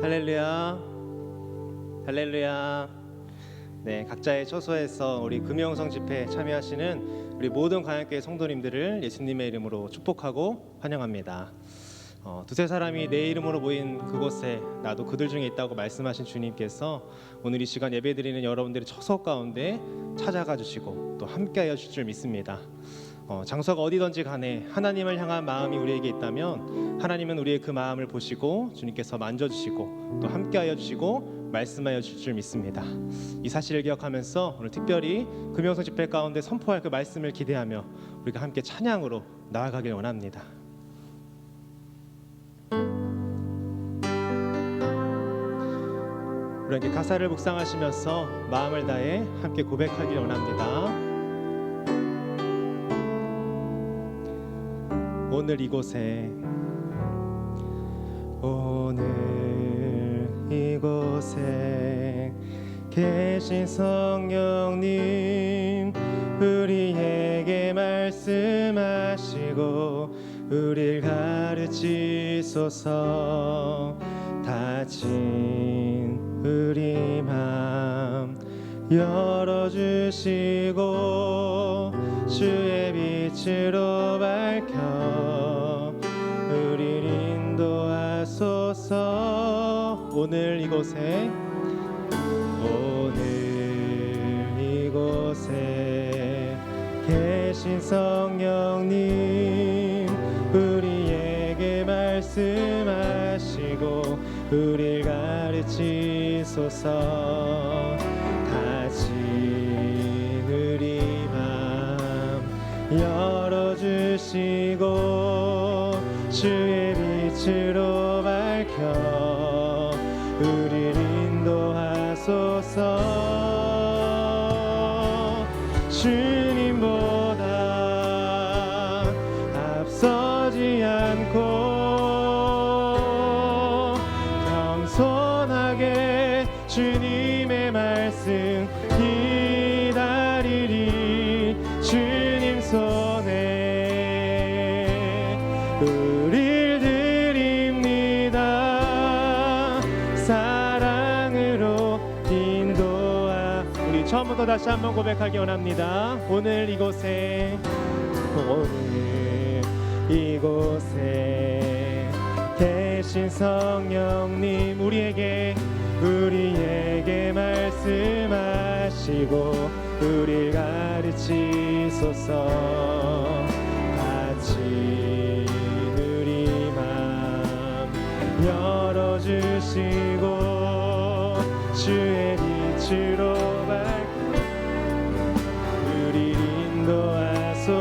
할렐루야, 할렐루야. 네, 각자의 처소에서 우리 금요영성 집회에 참여하시는 우리 모든 광역교회 성도님들을 예수님의 이름으로 축복하고 환영합니다. 두세 사람이 내 이름으로 모인 그곳에 나도 그들 중에 있다고 말씀하신 주님께서 오늘 이 시간 예배드리는 여러분들의 처소 가운데 찾아가 주시고 또 함께하여 주실 줄 믿습니다. 장소가 어디든지 간에 하나님을 향한 마음이 우리에게 있다면 하나님은 우리의 그 마음을 보시고 주님께서 만져주시고 또 함께하여 주시고 말씀하여 주실 줄 믿습니다. 이 사실을 기억하면서 오늘 특별히 금요영성 집회 가운데 선포할 그 말씀을 기대하며 우리가 함께 찬양으로 나아가길 원합니다. 우리 함께 가사를 묵상하시면서 마음을 다해 함께 고백하길 원합니다. 오늘 이곳에 계신 성령님 우리에게 말씀하시고 우릴 가르치소서. 닫힌 우리 맘 열어주시고 주의 빛으로 밝혀 우릴 인도하소서. 오늘 이곳에 계신 성령님 우리에게 말씀하시고 우릴 가르치소서. 닫힌 우리 맘 열어주시고 주의 빛으로 밝혀 우릴 인도하소서. 주님보다 앞서지 않고 겸손하게 주님의 말씀 기다리리. 주님 손에 우릴 드립니다. 사랑으로 인도하. 우리 처음부터 다시 한번 고백하기 원합니다. 오늘 이곳에 계신 성령님 우리에게 말씀하시고 우릴 가르치소서. 닫힌 우리 맘 열어주시고 주의 빛으로 밝혀 우릴 인도하소서.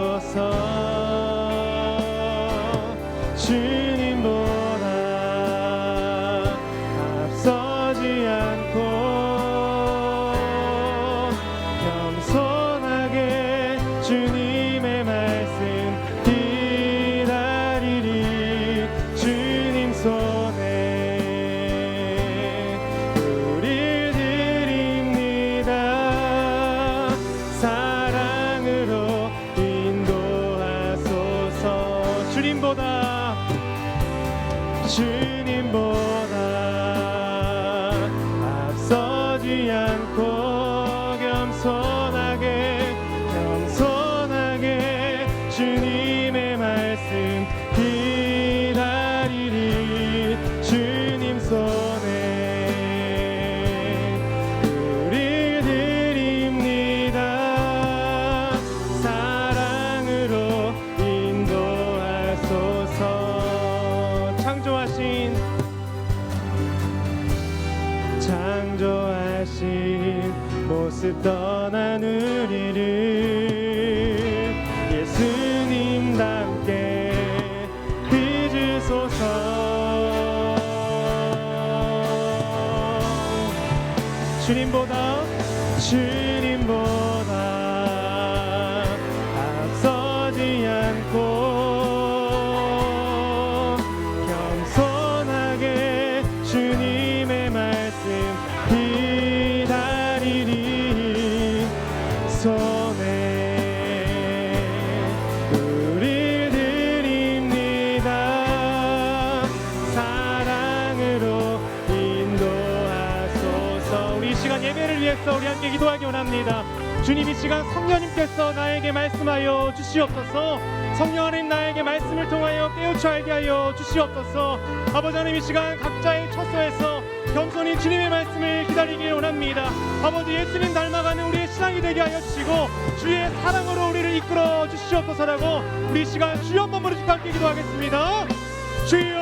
주님보다 앞서지 않고 겸손하게 주님의 말씀 기다리리. 주님 손에 우릴 드립니다. 사랑으로 인도하소서. 주님보다 앞서지 않고 겸손하게 주님의 말씀 기다리리. 주님 손에 우릴 드립니다. 사랑으로 인도하소서. 창조하신 모습 떠난 우리를 예수님답게 빚으소서. 주님보다 앞서지 않고 겸손하게 주님의 말씀 기다리리. 손에 우릴 드립니다. 사랑으로 주님 이 시간 성령님께서 나에게 말씀하여 주시옵소서. 성령 하나님 나에게 말씀을 통하여 깨우쳐 알게 하여 주시옵소서. 아버지 하나님 이 시간 각자의 처소에서 겸손히 주님의 말씀을 기다리길 원합니다. 아버지 예수님 닮아가는 우리의 신앙이 되게 하여 주시고 주의 사랑으로 우리를 이끌어 주시옵소서라고 우리 이 시간 주여 한번 부르시고 함께 기도하겠습니다. 주여.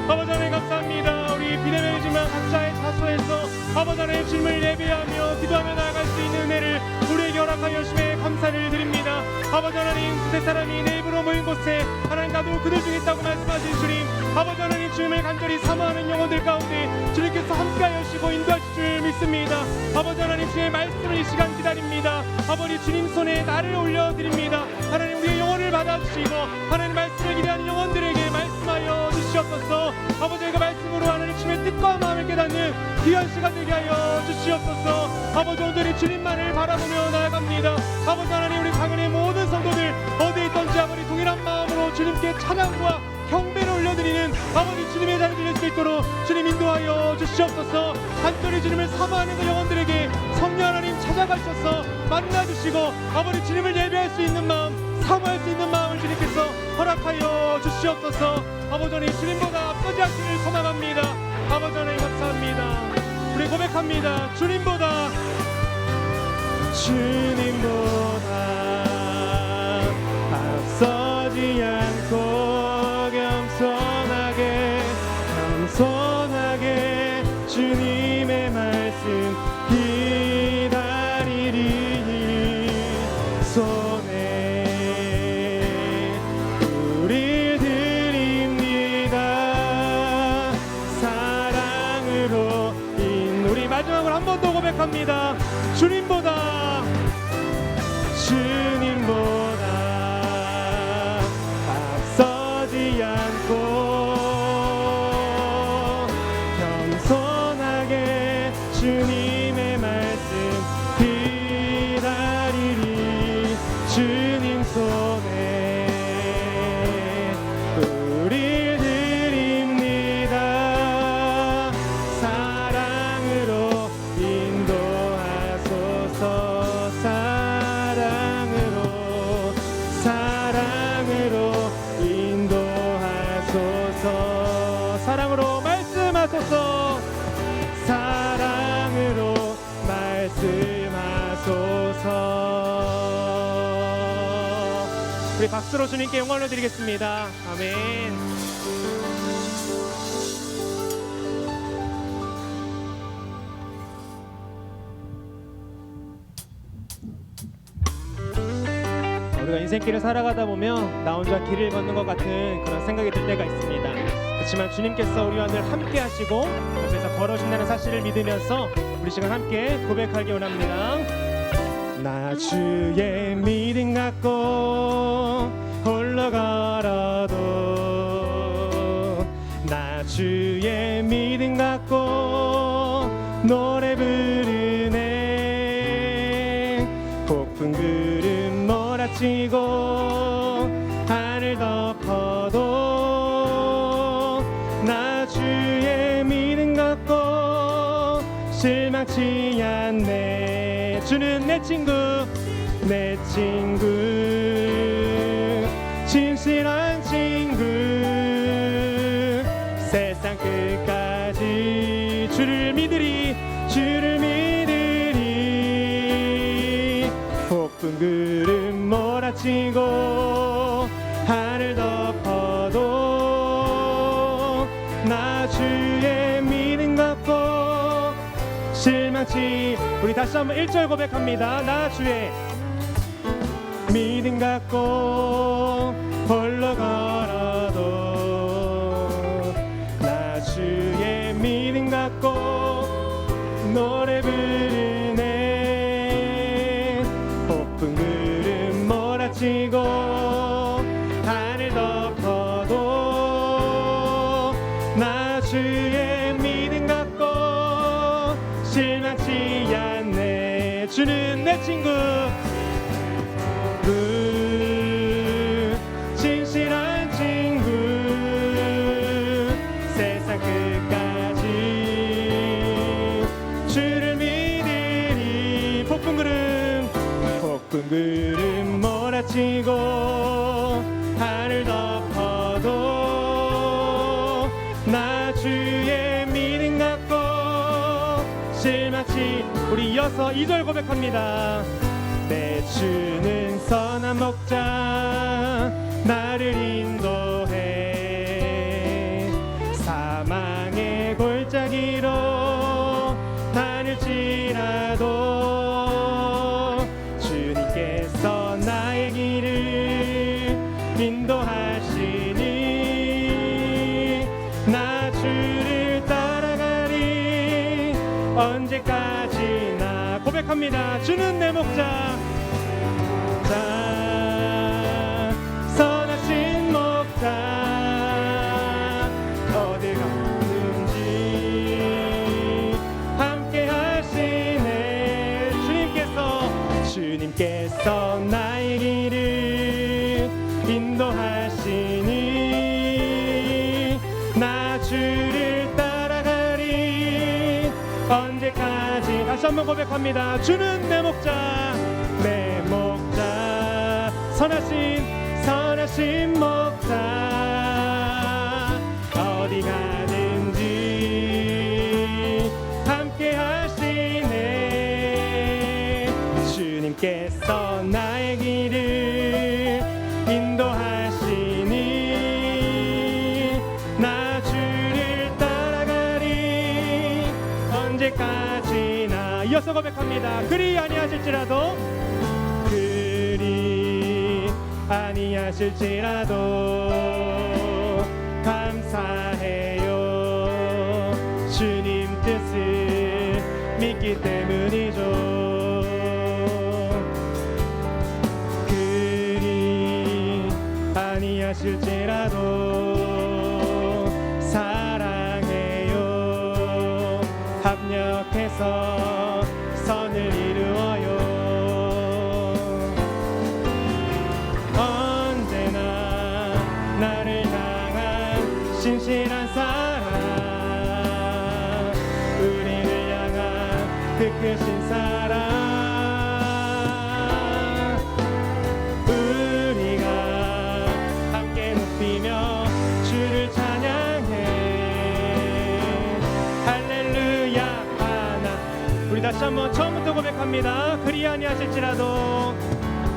아버지 하나님 감사합니다. 우리 비대면이지만 각자의 자소에서 아버지 하나님 주님을 예배하며 기도하며 나아갈 수 있는 은혜를 우리에게 허락하여 주심에 감사를 드립니다. 아버지 하나님 두세 사람이 내 입으로 모인 곳에 하나님 나도 그들 중에 있다고 말씀하신 주님, 아버지 하나님 주님을 간절히 사모하는 영혼들 가운데 주님께서 함께하여 주시고 인도하실 줄 믿습니다. 아버지 하나님 주의 말씀을 이 시간 기다립니다. 아버지 주님 손에 나를 올려드립니다. 하나님 우리의 영혼을 받아주시고 하나님 말씀을 기대하는 영혼들에게 말씀하여 주시옵소서. 아버지 그 말씀으로 하나님 주님의 뜻과 마음을 깨닫는 귀한 시간 되게 하여 주시옵소서. 아버지 오늘이 주님만을 바라보며 나아갑니다. 아버지 하나님 우리 강연의 모든 성도들 어디에 있던지 아버지 동일한 마음으로 주님께 찬양과 경배를 올려드리는 아버지 주님의 자리 드릴 수 있도록 주님 인도하여 주시옵소서. 간절히 주님을 사모하는 그 영혼들에게 성령 하나님 찾아가셔서 만나주시고 아버지 주님을 예배할 수 있는 마음, 사모할 수 있는 마음을 주님께서 허락하여 주시옵소서. 아버지 하나님 주님보다 앞서지 않기를 소망합니다. 아버지 하나님 감사합니다. 우리 고백합니다. 주님보다 앞서지 않고 겸손하게 주님의 말씀 기다리리. 손에 우릴 드립니다. 사랑으로 우리 마지막으로 한 번 더 고백합니다. 주님보다 앞서지 않고 겸손하게 주님의 말씀 기다리리. 주님 손에 우릴 드립니다. 사랑으로 인도하소서. 사랑으로 인도하소서. 사랑으로 말씀하소서. 사랑으로 말씀하소서. 우리 박수로 주님께 영광을 드리겠습니다. 아멘. 우리가 인생길을 살아가다 보면 나 혼자 길을 걷는 것 같은 그런 생각이 들 때가 있습니다. 그렇지만 주님께서 우리와 늘 함께 하시고 옆에서 걸어준다는 사실을 믿으면서 우리 시간 함께 고백하기 원합니다. 나 주의 믿음 갖고 홀로 걸어도, 나 주의 믿음 갖고 노래 부르네. 폭풍 구름 몰아치고 하늘 덮어도 나 주의 믿음 갖고 실망치 않네. 주는 내 친구, 내 친구, 진실한 친구. 세상 끝까지 주를 믿으리, 주를 믿으리. 폭풍 구름 몰아치고 하늘 덮어도 나 주의 믿음 갖고 실망치. 우리 다시 한번 1절 고백합니다. 나 주의 믿음 갖고 홀로 걸어도, 나 주의 믿음 갖고 노래 부르네. 폭풍 구름 몰아치고 하늘 덮어도 나 주의 믿음 갖고 실망치 않네. 주는 내 친구, 진실한 친구. 세상 끝까지 주를 믿 구름 몰아치고 하늘 덮어도 나 주의 믿음 갖고 실망치. 우리 이어서 2절 고백합니다. 내 주는 선한 목자 나를 인도해 사망의 골짜기로 다닐지라도 주님께서 나의 길을 인도하시니 나 주를 따라가리. 언제까지나 고백합니다. 주는 내 목자, 선하신 목자 어디 가든지 함께 하시네. 주님께서 나의 길을 인도하시니 나 주를 따라가리. 언제까지. 다시 한번 고백합니다. 주는 내 목자, 내 목자, 선하신 목자 어디 가든지 함께 하시네. 주님께서 나의 길을 인도하시니 나 주를 따라가리. 언제까지나. 이어서 고백합니다. 그리 아니하실지라도, 그리 아니하실지라도 감사해요. 주님 뜻을 믿기 때문이죠. 그리 아니하실지라도 사랑해요. 합력해서 선을 이루어요. 언제나 나를 향한 신실한 사랑, 우리를 향한 그 크신 사랑, 우리가 함께 높이며 주를 찬양해. 할렐루야 하나. 우리 다시 한번 처음부터 고백합니다. 그리 아니하실지라도,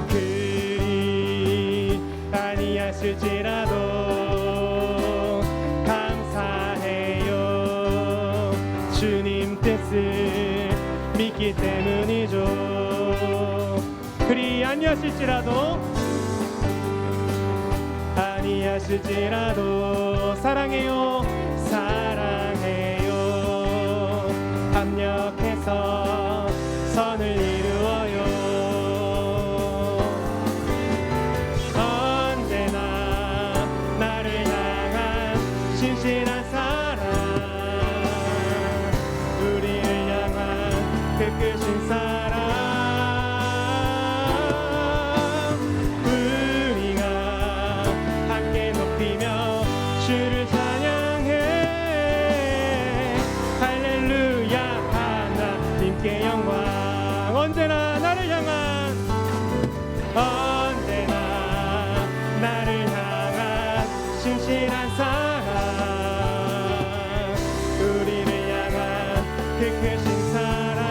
그리 아니하실지라도 감사해요. 주님 뜻을 믿기 때문이죠. 그리 아니하실지라도, 아니하실지라도 사랑해요. 사랑해요. 합력해서 선을 이루어요. 언제나 나를 향한 신실한 사랑, 우리를 향한 그 크신 사랑, 우리가 함께 높이며 주를 찬양해. 할렐루야 하나님께 영광. 언제나 나를 향한, 언제나 나를 향한 신실한 사랑, 우리를 향한 그 크신 사랑,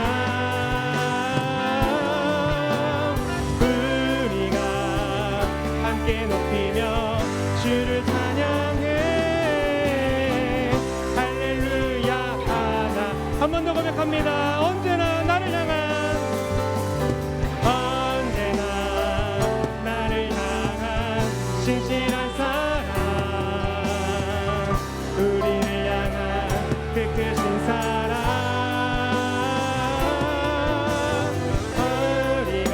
우리가 함께 높이며 주를 찬양해. 할렐루야 하나. 한 번 더 고백합니다. 언제나 나를 향한, 언제나 나를 향한 신실한 사랑, 우리를 향한 그 크신 사랑, 우리가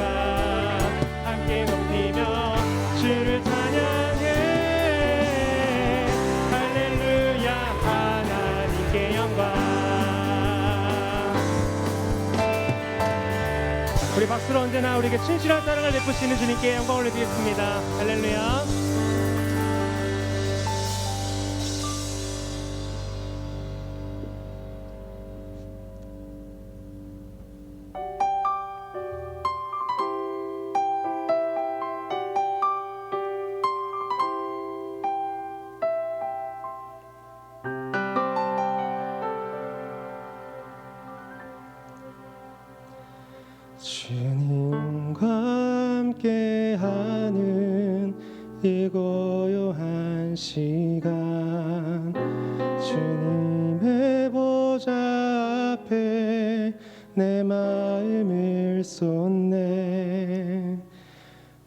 함께 높이며 주를 찬양해. 할렐루야 하나님께 영광. 우리 박수로 언제나 우리에게 진실한 사랑을 베푸시는 주님께 영광을 올려드리겠습니다. 할렐루야. 함께하는 이 고요한 시간, 주님의 보좌 앞에 내 마음을 쏟네.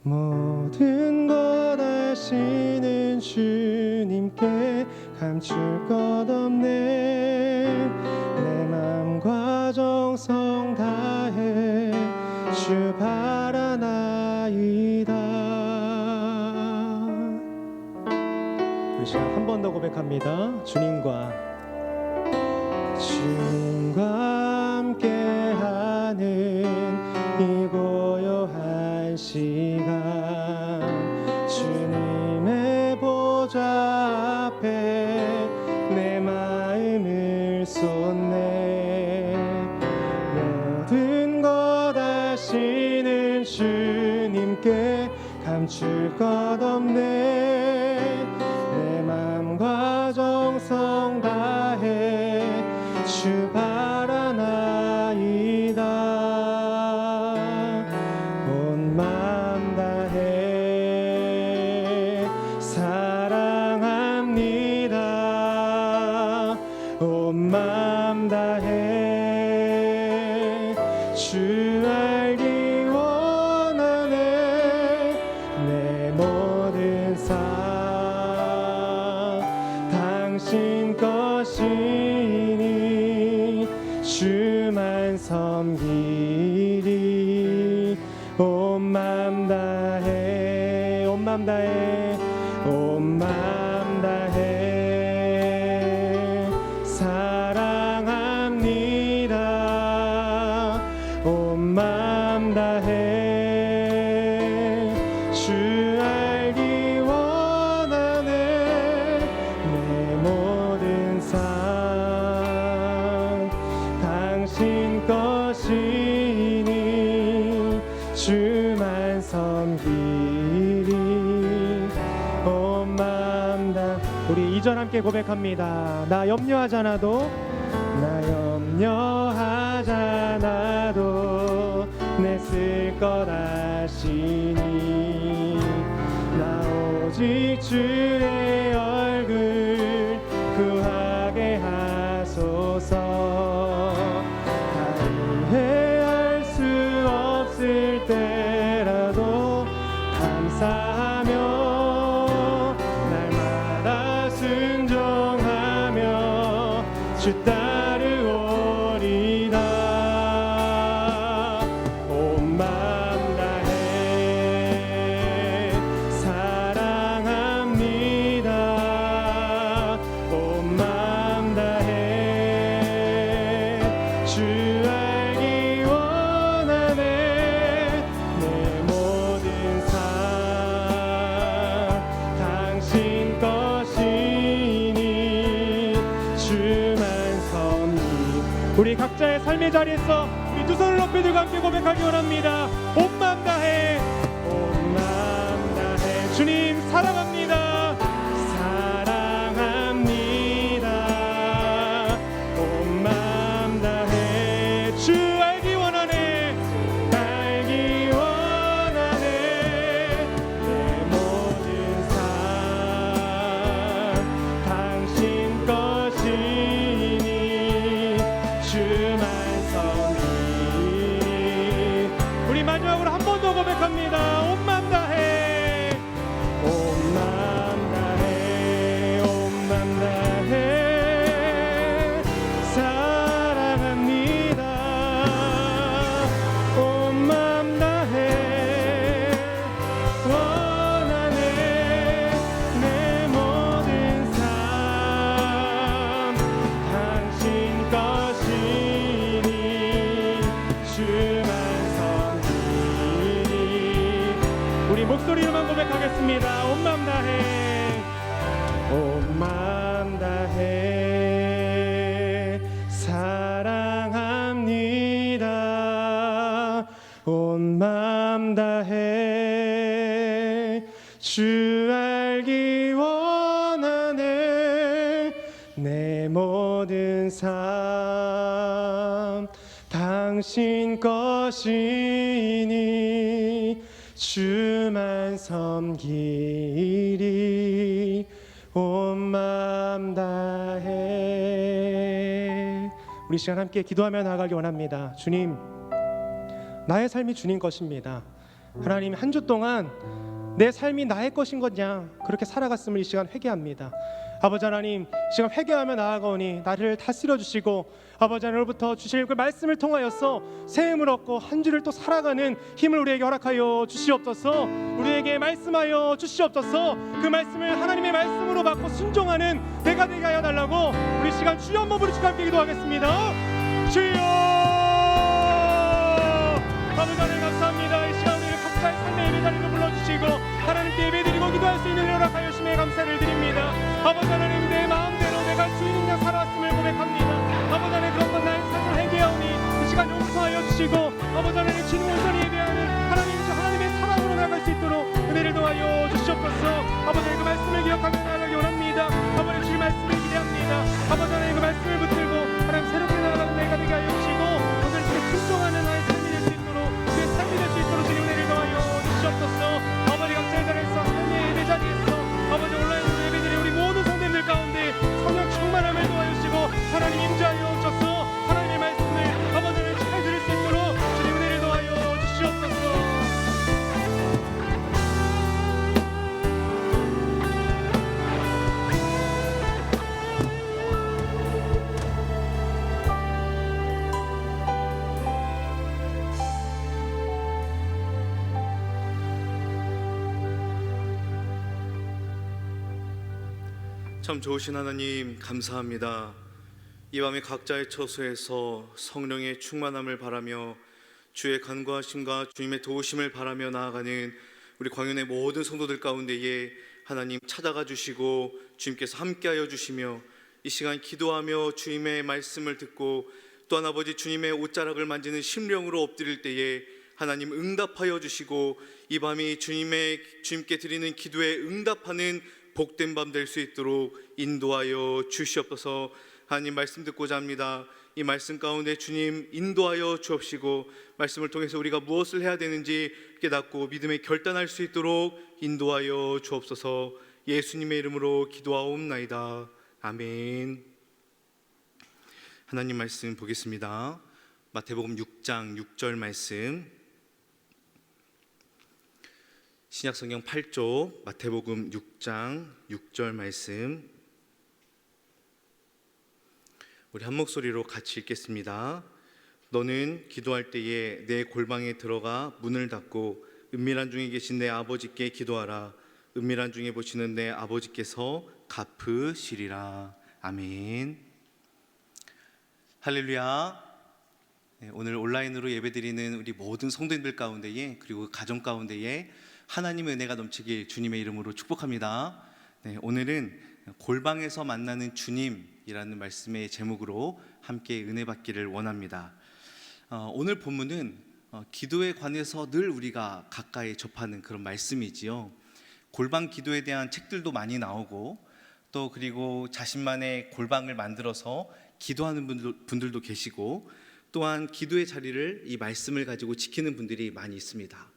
모든 것 아시는 주님께 감출 것 없네. 내 맘과 정성 다해 주 바라나이다. 우리 시간 한 번 더 고백합니다. 주님과 함께하는 이 고요한 시간, 주님의 보좌 앞에 내 마음을 쏟네. 모든 것 아시는 주님께 감출 것 없네. 내 맘과 정성 다해 주 바라나이다. 온 맘 다해 사랑합니다. 온 맘 다해 주 알기 원하네. 내 모든 삶 당신 것이니 주만 섬기리. 온 맘 다해, 온 맘 다해, 온 맘 다해 사랑합니다. 온 맘 다해 주 알기 원하네. 내 모든 삶 당신 것이니 주만 섬기리. 온 맘 다. 우리 2절 함께 고백합니다. 나 염려하잖아도, 나 염려하잖아도 내 쓸 것 아시니. 나 오직 주의 얼굴 구하게 하소서. 다 이해할 수 없을 때라도 감사하며 날마다 순종하며 주 따르오리다. 온 맘 다해 사랑합니다. 온 맘 다해 주 알기 원하네. 내 모든 삶 당신 것이니 주만 섬기. 우리 각자의 삶의 자리에서 우리 두 손을 높이 들고 함께 고백하기 원합니다. 온 맘 다해, 온 맘 다해 주님 사랑합니다. 사랑합니다. 온 맘 다해 주 알기 원하네. 알기 원하네. 내 모든 삶 당신 것이니 주만 섬기리. 우리 마지막으로 한 번 더 고백합니다. 온 맘 다해, 온 맘 다해, 온 맘 다해 사랑합니다. 온 맘 다해 원하네. 내 모든 삶 당신 것이니 주만 섬기리. 우리 목소리로만 고백하겠습니다. 온 맘 다해, 온 맘 다해 사랑합니다. 온 맘 다해 주 알기 원하네. 내 모든 삶 당신 것이니 주만 섬기리 온 마음 다해. 우리 시간 함께 기도하며 나아가기 원합니다. 주님, 나의 삶이 주님 것입니다. 하나님, 한 주 동안 내 삶이 나의 것인 거냐 그렇게 살아갔음을 이 시간 회개합니다. 아버지 하나님, 이 시간 회개하며 나아가오니 나를 다스려 주시고 아버지 하나님으로부터 주실 그 말씀을 통하여서 새 힘을 얻고 한 주를 또 살아가는 힘을 우리에게 허락하여 주시옵소서. 우리에게 말씀하여 주시옵소서. 그 말씀을 하나님의 말씀으로 받고 순종하는 내가 되게 하여 달라고 우리 시간 주여 한번 부르시고 함께 기도하겠습니다. 주여, 아버지 하나님 감사합니다. 이 시간 우리 각자의 삶의 예배 자리로 불러주시고 하나님께 예배드리고 기도할 수 있는 일 허락하여 주심에 감사를 드립니다. 아버지 하나님, 내 마음대로 내가 주인인 양 살아왔음을 고백합니다. 아버지 하나님, 그런 것 나의 삶을 회개하오니 이 시간 용서하여 주시고 아버지 하나님, 주님 온전히 예배하는 하나님의 사랑으로 나아갈 수 있도록 은혜를 더하여 주시옵소서. 아버지 하나님, 그 말씀을 기억하며 나아가기 원합니다. 아버지 하나님, 주의 말씀을 기대합니다. 아버지 하나님, 그 말씀을 붙들고 하나님 새롭게 나아가는 내가 되게 하여 주시고 오늘 주의 순종하는 나의 삶이 될 수 있도록 주의 삶이 될 수 있도록 주님 은혜를 더하여 주시옵소서. 아버지, 각자의 자리에서 하나님의 예배 자리에서 아버지 온라인으로 예배드린 우리 모든 성도님들 가운데 성령 충만함을 도와주시고 하나님 임재하여 주셔서 하나님의 말씀을 아버지 하나님 잘 들을 수 있도록 주님 은혜를 더하여 주시옵소서. 참 좋으신 하나님, 감사합니다. 이 밤에 각자의 처소에서 성령의 충만함을 바라며 주의 간구하심과 주님의 도우심을 바라며 나아가는 우리 광연의 모든 성도들 가운데에 하나님 찾아가 주시고 주님께서 함께하여 주시며 이 시간 기도하며 주님의 말씀을 듣고 또한 아버지 주님의 옷자락을 만지는 심령으로 엎드릴 때에 하나님 응답하여 주시고 이 밤이 주님께 드리는 기도에 응답하는 복된 밤 될 수 있도록 인도하여 주시옵소서. 하나님, 말씀 듣고자 합니다. 이 말씀 가운데 주님 인도하여 주옵시고 말씀을 통해서 우리가 무엇을 해야 되는지 깨닫고 믿음에 결단할 수 있도록 인도하여 주옵소서. 예수님의 이름으로 기도하옵나이다. 아멘. 하나님 말씀 보겠습니다. 마태복음 6장 6절 말씀, 신약성경 8조 마태복음 6장 6절 말씀, 우리 한 목소리로 같이 읽겠습니다. 너는 기도할 때에 내 골방에 들어가 문을 닫고 은밀한 중에 계신 내 아버지께 기도하라. 은밀한 중에 보시는 내 아버지께서 갚으시리라. 아멘. 할렐루야. 오늘 온라인으로 예배드리는 우리 모든 성도님들 가운데에 그리고 가정 가운데에 하나님의 은혜가 넘치길 주님의 이름으로 축복합니다. 오늘은 골방에서 만나는 주님이라는 말씀의 제목으로 함께 은혜 받기를 원합니다. 오늘 본문은 기도에 관해서 늘 우리가 가까이 접하는 그런 말씀이지요. 골방 기도에 대한 책들도 많이 나오고 또 그리고 자신만의 골방을 만들어서 기도하는 분들도 계시고 또한 기도의 자리를 이 말씀을 가지고 지키는 분들이 많이 있습니다.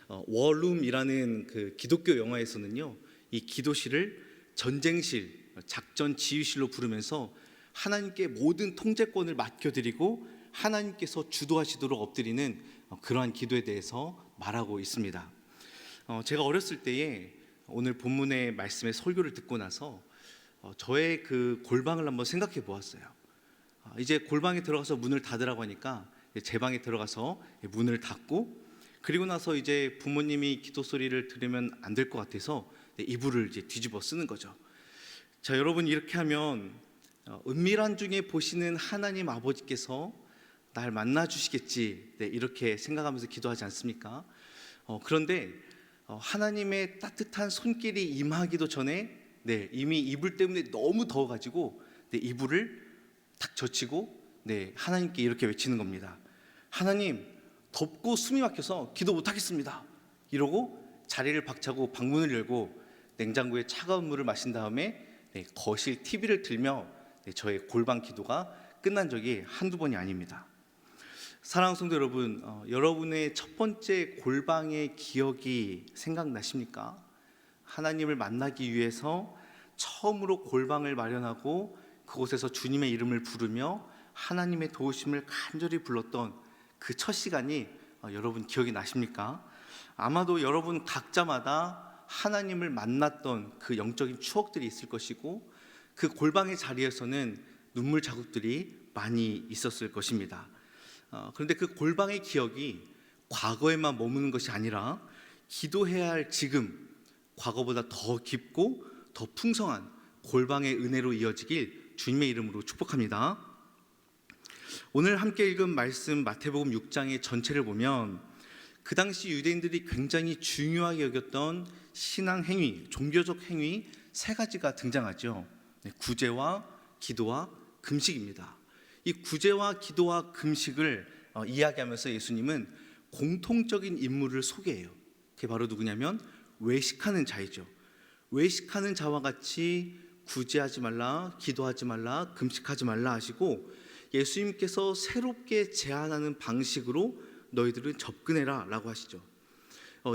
워룸이라는 그 기독교 영화에서는요, 이 기도실을 전쟁실, 작전 지휘실로 부르면서 하나님께 모든 통제권을 맡겨드리고 하나님께서 주도하시도록 엎드리는 그러한 기도에 대해서 말하고 있습니다. 제가 어렸을 때에 오늘 본문의 말씀의 설교를 듣고 나서 저의 그 골방을 한번 생각해 보았어요. 이제 골방에 들어가서 문을 닫으라고 하니까 제 방에 들어가서 문을 닫고 그리고 나서 이제 부모님이 기도 소리를 들으면 안 될 것 같아서 이불을 이제 뒤집어 쓰는 거죠. 자, 여러분, 이렇게 하면 은밀한 중에 보시는 하나님 아버지께서 날 만나 주시겠지, 이렇게 생각하면서 기도하지 않습니까? 그런데 하나님의 따뜻한 손길이 임하기도 전에 이미 이불 때문에 너무 더워가지고 이불을 탁 젖히고 하나님께 이렇게 외치는 겁니다. 하나님, 덥고 숨이 막혀서 기도 못하겠습니다. 이러고 자리를 박차고 방문을 열고 냉장고에 차가운 물을 마신 다음에 거실 TV를 틀며 저의 골방 기도가 끝난 적이 한두 번이 아닙니다. 사랑하는 성도 여러분, 여러분의 첫 번째 골방의 기억이 생각나십니까? 하나님을 만나기 위해서 처음으로 골방을 마련하고 그곳에서 주님의 이름을 부르며 하나님의 도우심을 간절히 불렀던 그 첫 시간이 여러분 기억이 나십니까? 아마도 여러분 각자마다 하나님을 만났던 그 영적인 추억들이 있을 것이고 그 골방의 자리에서는 눈물 자국들이 많이 있었을 것입니다. 그런데 그 골방의 기억이 과거에만 머무는 것이 아니라 기도해야 할 지금, 과거보다 더 깊고 더 풍성한 골방의 은혜로 이어지길 주님의 이름으로 축복합니다. 오늘 함께 읽은 말씀 마태복음 6장의 전체를 보면 그 당시 유대인들이 굉장히 중요하게 여겼던 신앙 행위, 종교적 행위 세 가지가 등장하죠. 구제와 기도와 금식입니다. 이 구제와 기도와 금식을 이야기하면서 예수님은 공통적인 인물을 소개해요. 그게 바로 누구냐면 외식하는 자이죠. 외식하는 자와 같이 구제하지 말라, 기도하지 말라, 금식하지 말라 하시고 예수님께서 새롭게 제안하는 방식으로 너희들은 접근해라 라고 하시죠.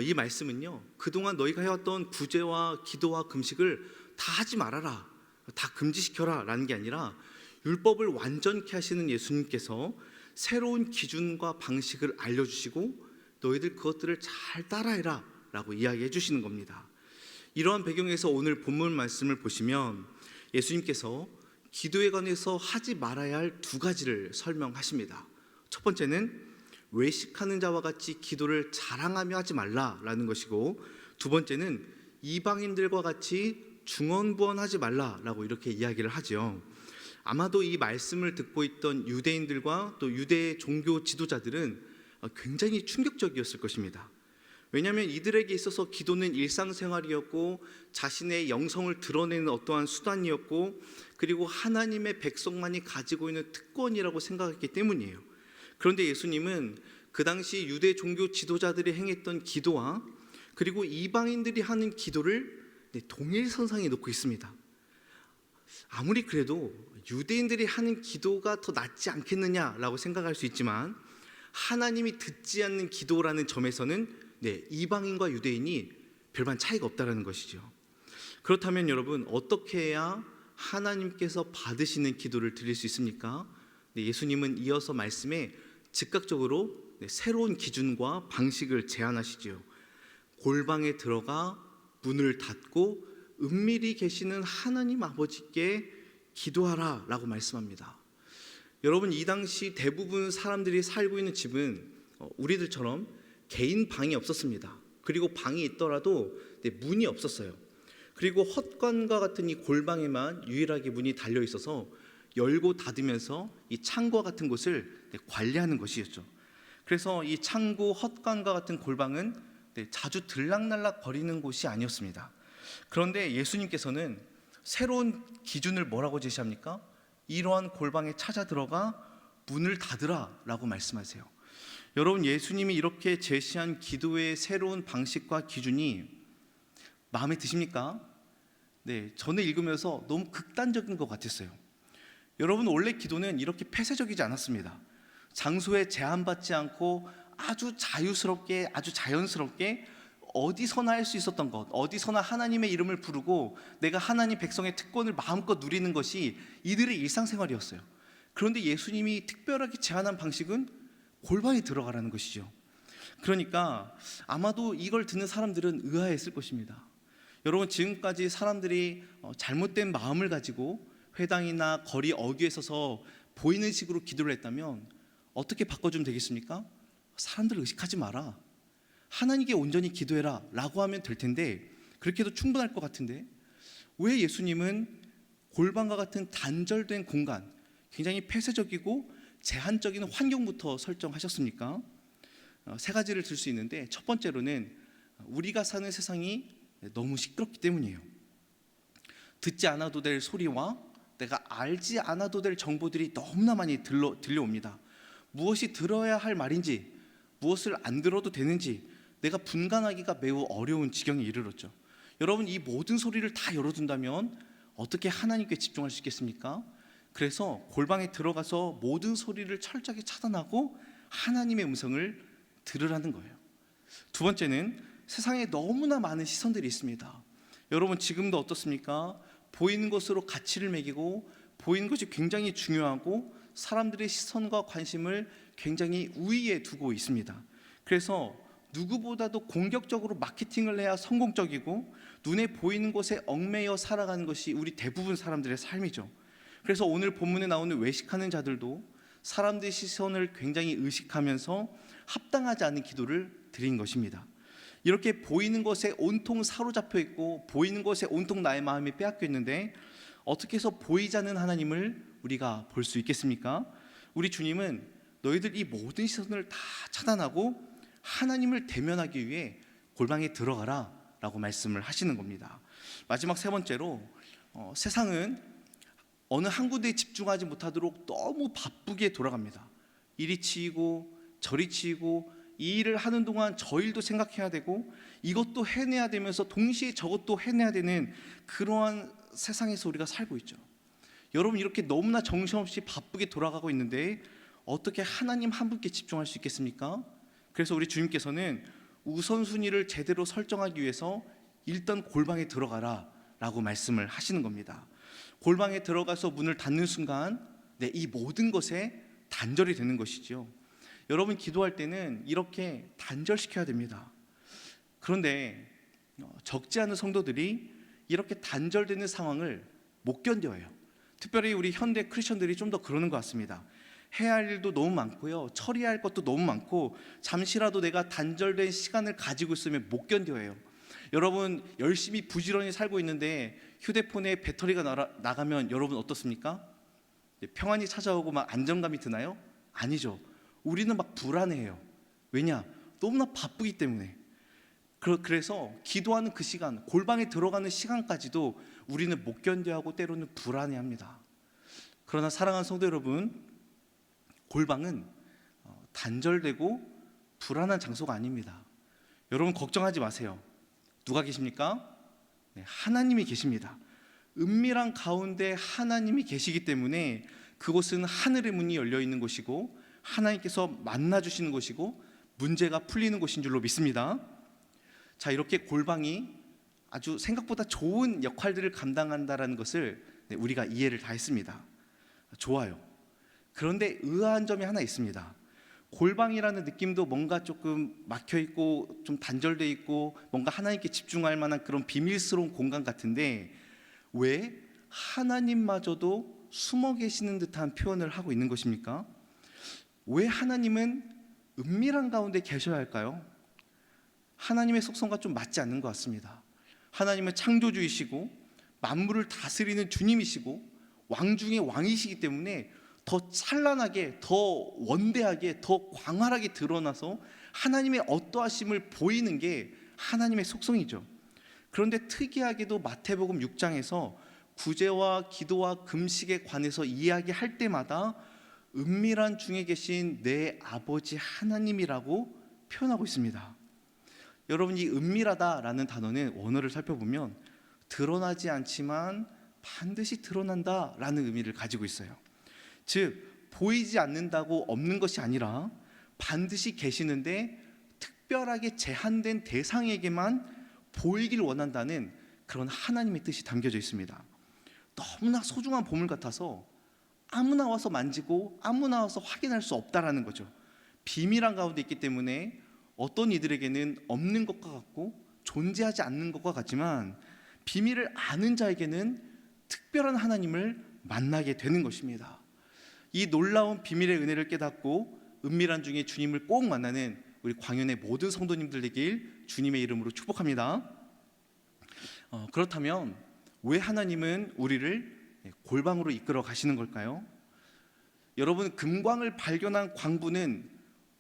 이 말씀은요, 그동안 너희가 해왔던 구제와 기도와 금식을 다 하지 말아라, 다 금지시켜라 라는 게 아니라 율법을 완전케 하시는 예수님께서 새로운 기준과 방식을 알려주시고 너희들 그것들을 잘 따라해라 라고 이야기해 주시는 겁니다. 이러한 배경에서 오늘 본문 말씀을 보시면 예수님께서 기도에 관해서 하지 말아야 할 두 가지를 설명하십니다. 첫 번째는 외식하는 자와 같이 기도를 자랑하며 하지 말라라는 것이고, 두 번째는 이방인들과 같이 중언부언하지 말라라고 이렇게 이야기를 하죠. 아마도 이 말씀을 듣고 있던 유대인들과 또 유대 종교 지도자들은 굉장히 충격적이었을 것입니다. 왜냐하면 이들에게 있어서 기도는 일상생활이었고 자신의 영성을 드러내는 어떠한 수단이었고 그리고 하나님의 백성만이 가지고 있는 특권이라고 생각했기 때문이에요. 그런데 예수님은 그 당시 유대 종교 지도자들이 행했던 기도와 그리고 이방인들이 하는 기도를 동일선상에 놓고 있습니다. 아무리 그래도 유대인들이 하는 기도가 더 낫지 않겠느냐라고 생각할 수 있지만 하나님이 듣지 않는 기도라는 점에서는 이방인과 유대인이 별반 차이가 없다는 것이죠. 그렇다면 여러분, 어떻게 해야 하나님께서 받으시는 기도를 드릴 수 있습니까? 예수님은 이어서 말씀에 즉각적으로 새로운 기준과 방식을 제안하시죠. 골방에 들어가 문을 닫고 은밀히 계시는 하나님 아버지께 기도하라 라고 말씀합니다. 여러분, 이 당시 대부분 사람들이 살고 있는 집은 우리들처럼 개인 방이 없었습니다. 그리고 방이 있더라도 문이 없었어요. 그리고 헛간과 같은 이 골방에만 유일하게 문이 달려 있어서 열고 닫으면서 이 창고와 같은 곳을 관리하는 것이었죠. 그래서 이 창고, 헛간과 같은 골방은 자주 들락날락 거리는 곳이 아니었습니다. 그런데 예수님께서는 새로운 기준을 뭐라고 제시합니까? 이러한 골방에 찾아 들어가 문을 닫으라 라고 말씀하세요. 여러분, 예수님이 이렇게 제시한 기도의 새로운 방식과 기준이 마음에 드십니까? 저는 읽으면서 너무 극단적인 것 같았어요. 여러분, 원래 기도는 이렇게 폐쇄적이지 않았습니다. 장소에 제한받지 않고 아주 자유스럽게, 아주 자연스럽게 어디서나 할 수 있었던 것, 어디서나 하나님의 이름을 부르고 내가 하나님 백성의 특권을 마음껏 누리는 것이 이들의 일상생활이었어요. 그런데 예수님이 특별하게 제안한 방식은 골방에 들어가라는 것이죠. 그러니까 아마도 이걸 듣는 사람들은 의아했을 것입니다. 여러분, 지금까지 사람들이 잘못된 마음을 가지고 회당이나 거리 어귀에 서서 보이는 식으로 기도를 했다면 어떻게 바꿔주면 되겠습니까? 사람들을 의식하지 마라, 하나님께 온전히 기도해라 라고 하면 될 텐데, 그렇게 해도 충분할 것 같은데 왜 예수님은 골방과 같은 단절된 공간, 굉장히 폐쇄적이고 제한적인 환경부터 설정하셨습니까? 세 가지를 들 수 있는데, 첫 번째로는 우리가 사는 세상이 너무 시끄럽기 때문이에요. 듣지 않아도 될 소리와 내가 알지 않아도 될 정보들이 너무나 많이 들려옵니다. 무엇이 들어야 할 말인지, 무엇을 안 들어도 되는지 내가 분간하기가 매우 어려운 지경에 이르렀죠. 여러분, 이 모든 소리를 다 열어둔다면 어떻게 하나님께 집중할 수 있겠습니까? 그래서 골방에 들어가서 모든 소리를 철저하게 차단하고 하나님의 음성을 들으라는 거예요. 두 번째는 세상에 너무나 많은 시선들이 있습니다. 여러분 지금도 어떻습니까? 보이는 것으로 가치를 매기고 보이는 것이 굉장히 중요하고 사람들의 시선과 관심을 굉장히 우위에 두고 있습니다. 그래서 누구보다도 공격적으로 마케팅을 해야 성공적이고 눈에 보이는 것에 얽매여 살아가는 것이 우리 대부분 사람들의 삶이죠. 그래서 오늘 본문에 나오는 외식하는 자들도 사람들의 시선을 굉장히 의식하면서 합당하지 않은 기도를 드린 것입니다. 이렇게 보이는 것에 온통 사로잡혀 있고 보이는 것에 온통 나의 마음이 빼앗겨 있는데 어떻게 해서 보이지 않는 하나님을 우리가 볼 수 있겠습니까? 우리 주님은 너희들 이 모든 시선을 다 차단하고 하나님을 대면하기 위해 골방에 들어가라 라고 말씀을 하시는 겁니다. 마지막 세 번째로 세상은 어느 한 군데에 집중하지 못하도록 너무 바쁘게 돌아갑니다. 이리 치이고 저리 치이고 이 일을 하는 동안 저 일도 생각해야 되고 이것도 해내야 되면서 동시에 저것도 해내야 되는 그러한 세상에서 우리가 살고 있죠. 여러분 이렇게 너무나 정신없이 바쁘게 돌아가고 있는데 어떻게 하나님 한 분께 집중할 수 있겠습니까? 그래서 우리 주님께서는 우선순위를 제대로 설정하기 위해서 일단 골방에 들어가라 라고 말씀을 하시는 겁니다. 골방에 들어가서 문을 닫는 순간 이 모든 것에 단절이 되는 것이죠. 여러분 기도할 때는 이렇게 단절시켜야 됩니다. 그런데 적지 않은 성도들이 이렇게 단절되는 상황을 못 견뎌요. 특별히 우리 현대 크리스천들이 좀 더 그러는 것 같습니다. 해야 할 일도 너무 많고요, 처리할 것도 너무 많고 잠시라도 내가 단절된 시간을 가지고 있으면 못 견뎌요. 여러분 열심히 부지런히 살고 있는데 휴대폰에 배터리가 나가면 여러분 어떻습니까? 평안이 찾아오고 막 안정감이 드나요? 아니죠. 우리는 막 불안해해요. 왜냐? 너무나 바쁘기 때문에. 그래서 기도하는 그 시간, 골방에 들어가는 시간까지도 우리는 못 견뎌하고 때로는 불안해합니다. 그러나 사랑하는 성도 여러분, 골방은 단절되고 불안한 장소가 아닙니다. 여러분 걱정하지 마세요. 누가 계십니까? 하나님이 계십니다. 은밀한 가운데 하나님이 계시기 때문에 그곳은 하늘의 문이 열려 있는 곳이고 하나님께서 만나주시는 곳이고 문제가 풀리는 곳인 줄로 믿습니다. 자, 이렇게 골방이 아주 생각보다 좋은 역할들을 감당한다는 것을 우리가 이해를 다 했습니다. 좋아요. 그런데 의아한 점이 하나 있습니다. 골방이라는 느낌도 뭔가 조금 막혀있고 좀 단절돼 있고 뭔가 하나님께 집중할 만한 그런 비밀스러운 공간 같은데 왜 하나님마저도 숨어 계시는 듯한 표현을 하고 있는 것입니까? 왜 하나님은 은밀한 가운데 계셔야 할까요? 하나님의 속성과 좀 맞지 않는 것 같습니다. 하나님은 창조주이시고 만물을 다스리는 주님이시고 왕 중에 왕이시기 때문에 더 찬란하게, 더 원대하게, 더 광활하게 드러나서 하나님의 어떠하심을 보이는 게 하나님의 속성이죠. 그런데 특이하게도 마태복음 6장에서 구제와 기도와 금식에 관해서 이야기할 때마다 은밀한 중에 계신 내 아버지 하나님이라고 표현하고 있습니다. 여러분 이 은밀하다라는 단어는 원어를 살펴보면 드러나지 않지만 반드시 드러난다라는 의미를 가지고 있어요. 즉 보이지 않는다고 없는 것이 아니라 반드시 계시는데 특별하게 제한된 대상에게만 보이길 원한다는 그런 하나님의 뜻이 담겨져 있습니다. 너무나 소중한 보물 같아서 아무나 와서 만지고 아무나 와서 확인할 수 없다라는 거죠. 비밀한 가운데 있기 때문에 어떤 이들에게는 없는 것과 같고 존재하지 않는 것과 같지만 비밀을 아는 자에게는 특별한 하나님을 만나게 되는 것입니다. 이 놀라운 비밀의 은혜를 깨닫고 은밀한 중에 주님을 꼭 만나는 우리 광연의 모든 성도님들 되길 주님의 이름으로 축복합니다. 그렇다면 왜 하나님은 우리를 골방으로 이끌어 가시는 걸까요? 여러분 금광을 발견한 광부는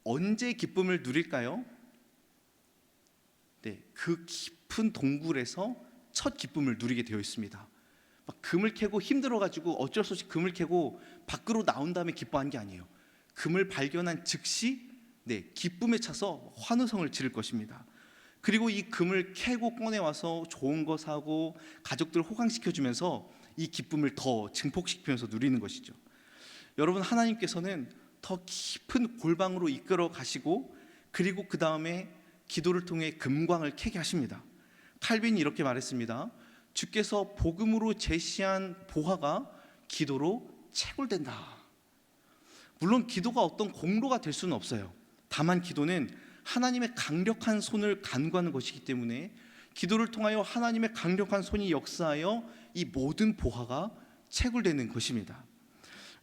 언제 기쁨을 누릴까요? 그 깊은 동굴에서 첫 기쁨을 누리게 되어 있습니다. 막 금을 캐고 힘들어가지고 어쩔 수 없이 금을 캐고 밖으로 나온 다음에 기뻐한 게 아니에요. 금을 발견한 즉시 기쁨에 차서 환호성을 지를 것입니다. 그리고 이 금을 캐고 꺼내와서 좋은 거 사고 가족들 호강시켜주면서 이 기쁨을 더 증폭시키면서 누리는 것이죠. 여러분 하나님께서는 더 깊은 골방으로 이끌어 가시고, 그리고 그 다음에 기도를 통해 금광을 캐게 하십니다. 칼빈이 이렇게 말했습니다. 주께서 복음으로 제시한 보화가 기도로 채굴된다. 물론 기도가 어떤 공로가 될 수는 없어요. 다만 기도는 하나님의 강력한 손을 간구하는 것이기 때문에 기도를 통하여 하나님의 강력한 손이 역사하여 이 모든 보화가 채굴되는 것입니다.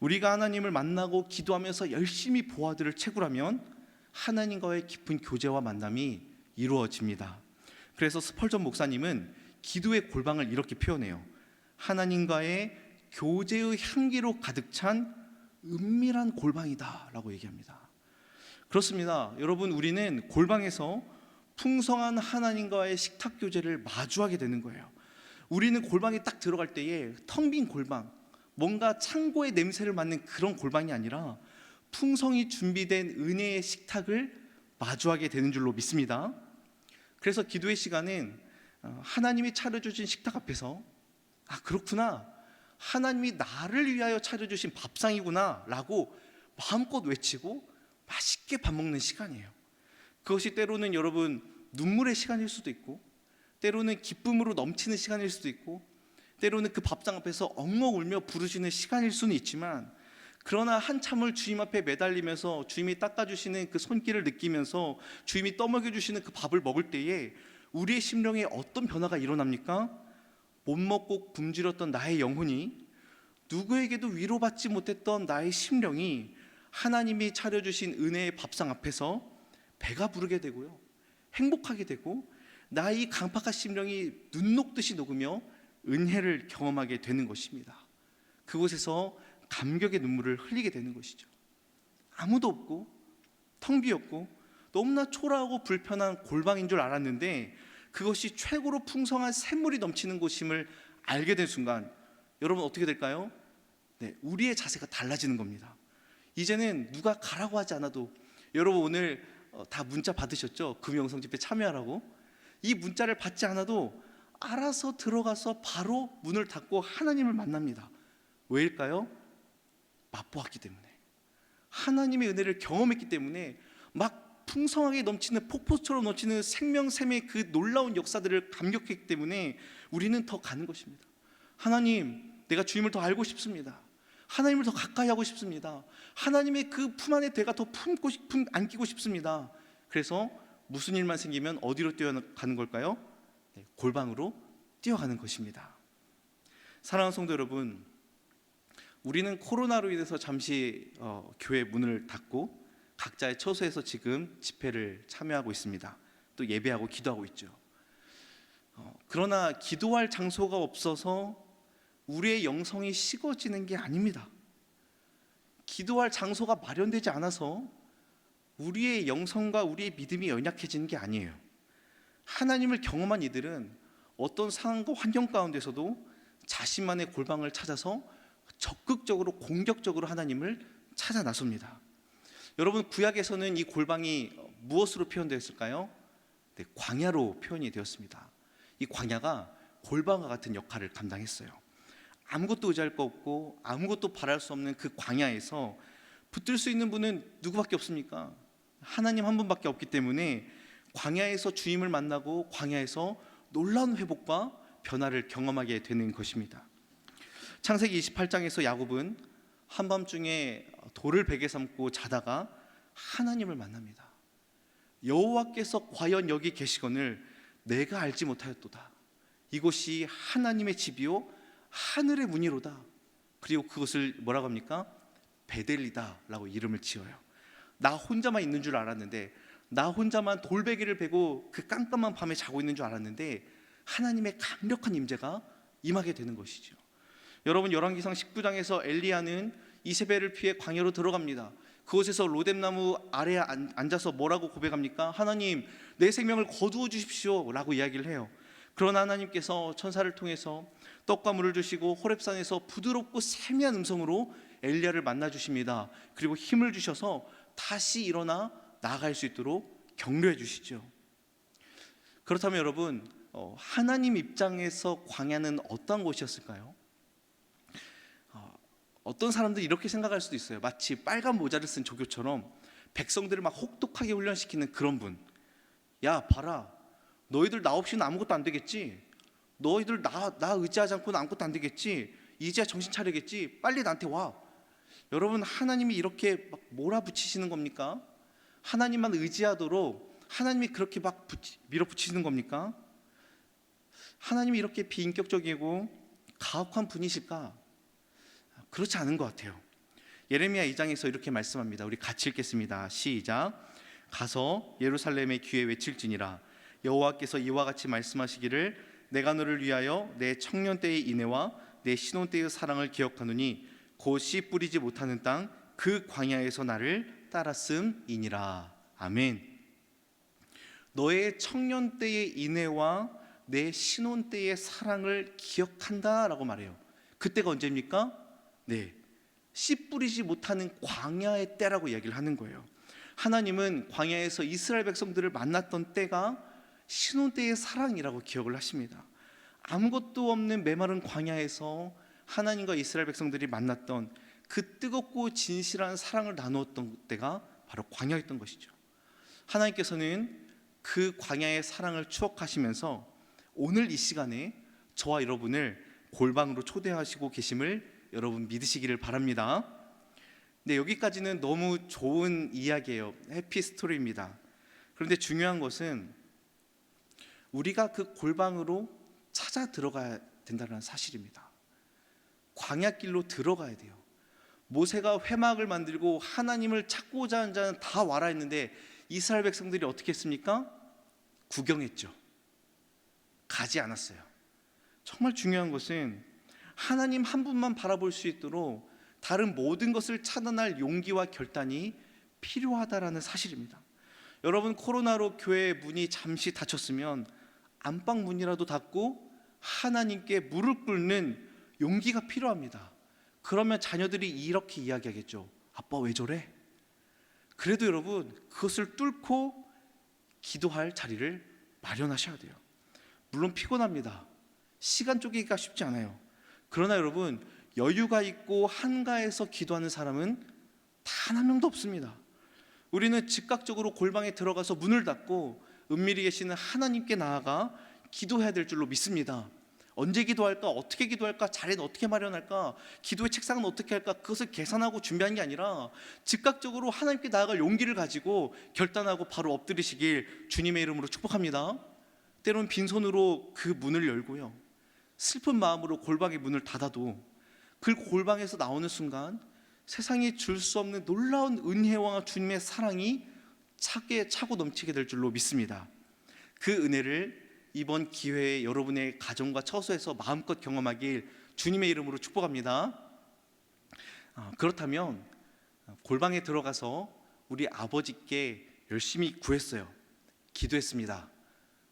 우리가 하나님을 만나고 기도하면서 열심히 보화들을 채굴하면 하나님과의 깊은 교제와 만남이 이루어집니다. 그래서 스펄전 목사님은 기도의 골방을 이렇게 표현해요. 하나님과의 교제의 향기로 가득 찬 은밀한 골방이다 라고 얘기합니다. 그렇습니다. 여러분, 우리는 골방에서 풍성한 하나님과의 식탁 교제를 마주하게 되는 거예요. 우리는 골방에 딱 들어갈 때에 텅 빈 골방, 뭔가 창고의 냄새를 맡는 그런 골방이 아니라 풍성히 준비된 은혜의 식탁을 마주하게 되는 줄로 믿습니다. 그래서 기도의 시간은 하나님이 차려주신 식탁 앞에서 그렇구나, 하나님이 나를 위하여 차려주신 밥상이구나 라고 마음껏 외치고 맛있게 밥 먹는 시간이에요. 그것이 때로는 여러분 눈물의 시간일 수도 있고, 때로는 기쁨으로 넘치는 시간일 수도 있고, 때로는 그 밥상 앞에서 엉엉 울며 부르시는 시간일 수는 있지만, 그러나 한참을 주님 앞에 매달리면서 주님이 닦아주시는 그 손길을 느끼면서 주님이 떠먹여주시는 그 밥을 먹을 때에 우리의 심령에 어떤 변화가 일어납니까? 못 먹고 굶주렸던 나의 영혼이, 누구에게도 위로받지 못했던 나의 심령이 하나님이 차려주신 은혜의 밥상 앞에서 배가 부르게 되고요, 행복하게 되고, 나의 강팍한 심령이 눈 녹듯이 녹으며 은혜를 경험하게 되는 것입니다. 그곳에서 감격의 눈물을 흘리게 되는 것이죠. 아무도 없고 텅 비었고 너무나 초라하고 불편한 골방인 줄 알았는데, 그것이 최고로 풍성한 샘물이 넘치는 곳임을 알게 된 순간 여러분 어떻게 될까요? 우리의 자세가 달라지는 겁니다. 이제는 누가 가라고 하지 않아도, 여러분 오늘 다 문자 받으셨죠? 금영성 집회 참여하라고. 이 문자를 받지 않아도 알아서 들어가서 바로 문을 닫고 하나님을 만납니다. 왜일까요? 맛보았기 때문에, 하나님의 은혜를 경험했기 때문에, 막 풍성하게 넘치는 폭포처럼 넘치는 생명샘의 그 놀라운 역사들을 감격했기 때문에 우리는 더 가는 것입니다. 하나님, 내가 주님을 더 알고 싶습니다. 하나님을 더 가까이 하고 싶습니다. 하나님의 그 품 안에 내가 더 안기고 싶습니다. 그래서 무슨 일만 생기면 어디로 뛰어가는 걸까요? 골방으로 뛰어가는 것입니다. 사랑하는 성도 여러분, 우리는 코로나로 인해서 잠시 교회 문을 닫고 각자의 처소에서 지금 집회를 참여하고 있습니다. 또 예배하고 기도하고 있죠. 그러나 기도할 장소가 없어서 우리의 영성이 식어지는 게 아닙니다. 기도할 장소가 마련되지 않아서 우리의 영성과 우리의 믿음이 연약해지는 게 아니에요. 하나님을 경험한 이들은 어떤 상황과 환경 가운데서도 자신만의 골방을 찾아서 적극적으로 공격적으로 하나님을 찾아 나섭니다. 여러분, 구약에서는 이 골방이 무엇으로 표현되었을까요? 광야로 표현이 되었습니다. 이 광야가 골방과 같은 역할을 감당했어요. 아무것도 의지할 거 없고 아무것도 바랄 수 없는 그 광야에서 붙들 수 있는 분은 누구밖에 없습니까? 하나님 한 분밖에 없기 때문에 광야에서 주님을 만나고 광야에서 놀라운 회복과 변화를 경험하게 되는 것입니다. 창세기 28장에서 야곱은 한밤중에 돌을 베개 삼고 자다가 하나님을 만납니다. 여호와께서 과연 여기 계시거늘 내가 알지 못하였도다. 이곳이 하나님의 집이요 하늘의 문이로다. 그리고 그것을 뭐라고 합니까? 베델리다 라고 이름을 지어요. 나 혼자만 있는 줄 알았는데, 나 혼자만 돌베개를 베고 그 깜깜한 밤에 자고 있는 줄 알았는데 하나님의 강력한 임재가 임하게 되는 것이죠. 여러분, 열왕기상 19장에서 엘리야는 이세벨을 피해 광야로 들어갑니다. 그곳에서 로뎀나무 아래에 앉아서 뭐라고 고백합니까? 하나님, 내 생명을 거두어 주십시오 라고 이야기를 해요. 그러나 하나님께서 천사를 통해서 떡과 물을 주시고 호렙산에서 부드럽고 세미한 음성으로 엘리야를 만나 주십니다. 그리고 힘을 주셔서 다시 일어나 나아갈 수 있도록 격려해 주시죠. 그렇다면 여러분, 하나님 입장에서 광야는 어떤 곳이었을까요? 어떤 사람들이 이렇게 생각할 수도 있어요. 마치 빨간 모자를 쓴 조교처럼 백성들을 막 혹독하게 훈련시키는 그런 분. 야, 봐라. 너희들 나 없이는 아무것도 안 되겠지. 너희들 나 의지하지 않고는 아무것도 안 되겠지. 이제야 정신 차리겠지. 빨리 나한테 와. 여러분, 하나님이 이렇게 막 몰아붙이시는 겁니까? 하나님만 의지하도록 하나님이 그렇게 막 밀어붙이는 겁니까? 하나님이 이렇게 비인격적이고 가혹한 분이실까? 그렇지 않은 것 같아요. 예레미야 2장에서 이렇게 말씀합니다. 우리 같이 읽겠습니다. 시작. 가서 예루살렘의 귀에 외칠지니라. 여호와께서 이와 같이 말씀하시기를 내가 너를 위하여 내 청년 때의 인애와 내 신혼 때의 사랑을 기억하노니 곧 씨 뿌리지 못하는 땅 그 광야에서 나를 따랐음이니라. 아멘. 너의 청년 때의 인애와 내 신혼 때의 사랑을 기억한다라고 말해요. 그때가 언제입니까? 네, 씨 뿌리지 못하는 광야의 때라고 이야기를 하는 거예요. 하나님은 광야에서 이스라엘 백성들을 만났던 때가 신혼 때의 사랑이라고 기억을 하십니다. 아무것도 없는 메마른 광야에서 하나님과 이스라엘 백성들이 만났던 그 뜨겁고 진실한 사랑을 나누었던 때가 바로 광야였던 것이죠. 하나님께서는 그 광야의 사랑을 추억하시면서 오늘 이 시간에 저와 여러분을 골방으로 초대하시고 계심을 여러분 믿으시기를 바랍니다. 네, 여기까지는 너무 좋은 이야기예요. 해피 스토리입니다. 그런데 중요한 것은 우리가 그 골방으로 찾아 들어가야 된다는 사실입니다. 광야길로 들어가야 돼요. 모세가 회막을 만들고 하나님을 찾고자 하는 자는 다 와라 했는데 이스라엘 백성들이 어떻게 했습니까? 구경했죠. 가지 않았어요. 정말 중요한 것은 하나님 한 분만 바라볼 수 있도록 다른 모든 것을 차단할 용기와 결단이 필요하다라는 사실입니다. 여러분, 코로나로 교회 문이 잠시 닫혔으면 안방 문이라도 닫고 하나님께 무릎 꿇는 용기가 필요합니다. 그러면 자녀들이 이렇게 이야기하겠죠. 아빠 왜 저래? 그래도 여러분, 그것을 뚫고 기도할 자리를 마련하셔야 돼요. 물론 피곤합니다. 시간 쪼개기가 쉽지 않아요. 그러나 여러분, 여유가 있고 한가해서 기도하는 사람은 단 한 명도 없습니다. 우리는 즉각적으로 골방에 들어가서 문을 닫고 은밀히 계시는 하나님께 나아가 기도해야 될 줄로 믿습니다. 언제 기도할까? 어떻게 기도할까? 자리는 어떻게 마련할까? 기도의 책상은 어떻게 할까? 그것을 계산하고 준비한 게 아니라 즉각적으로 하나님께 나아갈 용기를 가지고 결단하고 바로 엎드리시길 주님의 이름으로 축복합니다. 때로는 빈손으로 그 문을 열고요, 슬픈 마음으로 골방의 문을 닫아도 그 골방에서 나오는 순간 세상이 줄 수 없는 놀라운 은혜와 주님의 사랑이 차고 넘치게 될 줄로 믿습니다. 그 은혜를 이번 기회에 여러분의 가정과 처소에서 마음껏 경험하길 주님의 이름으로 축복합니다. 그렇다면 골방에 들어가서 우리 아버지께 열심히 구했어요. 기도했습니다.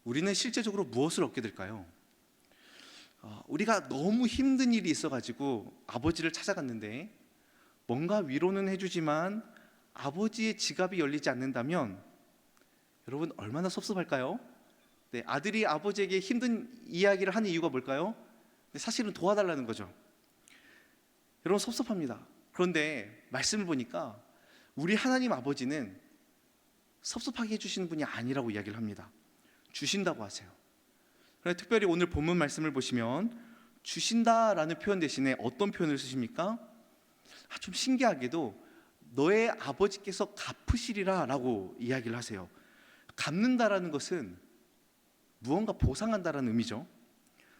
우리는 실제적으로 무엇을 얻게 될까요? 우리가 너무 힘든 일이 있어가지고 아버지를 찾아갔는데 뭔가 위로는 해주지만 아버지의 지갑이 열리지 않는다면 여러분 얼마나 섭섭할까요? 네, 아들이 아버지에게 힘든 이야기를 하는 이유가 뭘까요? 사실은 도와달라는 거죠. 여러분 섭섭합니다. 그런데 말씀을 보니까 우리 하나님 아버지는 섭섭하게 해주시는 분이 아니라고 이야기를 합니다. 주신다고 하세요. 그런데 특별히 오늘 본문 말씀을 보시면 주신다라는 표현 대신에 어떤 표현을 쓰십니까? 좀 신기하게도 너의 아버지께서 갚으시리라 라고 이야기를 하세요. 갚는다라는 것은 무언가 보상한다라는 의미죠.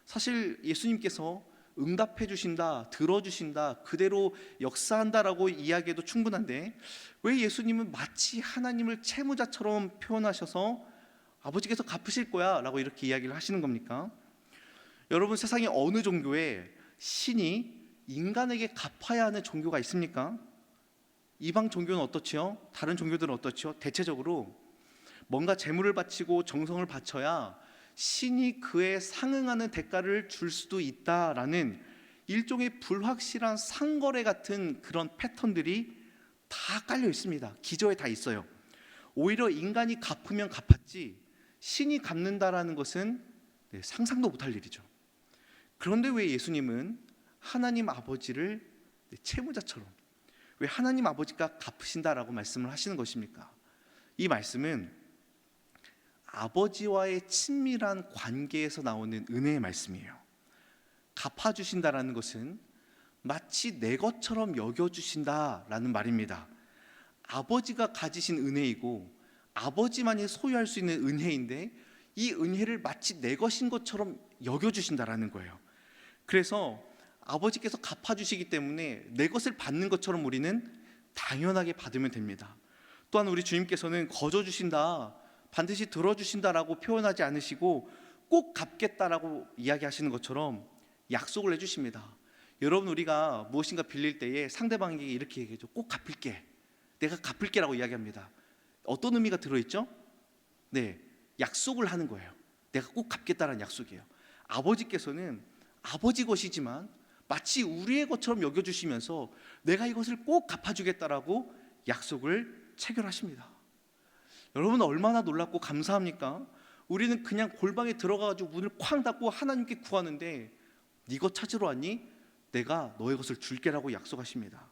사실 예수님께서 응답해 주신다, 들어주신다, 그대로 역사한다라고 이야기해도 충분한데 왜 예수님은 마치 하나님을 채무자처럼 표현하셔서 아버지께서 갚으실 거야 라고 이렇게 이야기를 하시는 겁니까? 여러분, 세상에 어느 종교에 신이 인간에게 갚아야 하는 종교가 있습니까? 이방 종교는 어떻지요? 다른 종교들은 어떻지요? 대체적으로 뭔가 재물을 바치고 정성을 바쳐야 신이 그에 상응하는 대가를 줄 수도 있다라는 일종의 불확실한 상거래 같은 그런 패턴들이 다 깔려 있습니다. 기저에 다 있어요. 오히려 인간이 갚으면 갚았지 신이 갚는다라는 것은 상상도 못할 일이죠. 그런데 왜 예수님은 하나님 아버지를 채무자처럼. 왜 하나님 아버지가 갚으신다라고 말씀을 하시는 것입니까? 이 말씀은 아버지와의 친밀한 관계에서 나오는 은혜의 말씀이에요. 갚아주신다라는 것은 마치 내 것처럼 여겨주신다라는 말입니다. 아버지가 가지신 은혜이고 아버지만이 소유할 수 있는 은혜인데 이 은혜를 마치 내 것인 것처럼 여겨주신다라는 거예요. 그래서 아버지께서 갚아주시기 때문에 내 것을 받는 것처럼 우리는 당연하게 받으면 됩니다. 또한 우리 주님께서는 거저 주신다, 반드시 들어주신다라고 표현하지 않으시고 꼭 갚겠다라고 이야기하시는 것처럼 약속을 해주십니다. 여러분, 우리가 무엇인가 빌릴 때에 상대방에게 이렇게 얘기하죠. 꼭 갚을게, 내가 갚을게라고 이야기합니다. 어떤 의미가 들어있죠? 네, 약속을 하는 거예요. 내가 꼭 갚겠다라는 약속이에요. 아버지께서는 아버지 것이지만 마치 우리의 것처럼 여겨주시면서 내가 이것을 꼭 갚아주겠다라고 약속을 체결하십니다. 여러분, 얼마나 놀랍고 감사합니까? 우리는 그냥 골방에 들어가가지고 문을 쾅 닫고 하나님께 구하는데 네 것 찾으러 왔니? 내가 너의 것을 줄게라고 약속하십니다.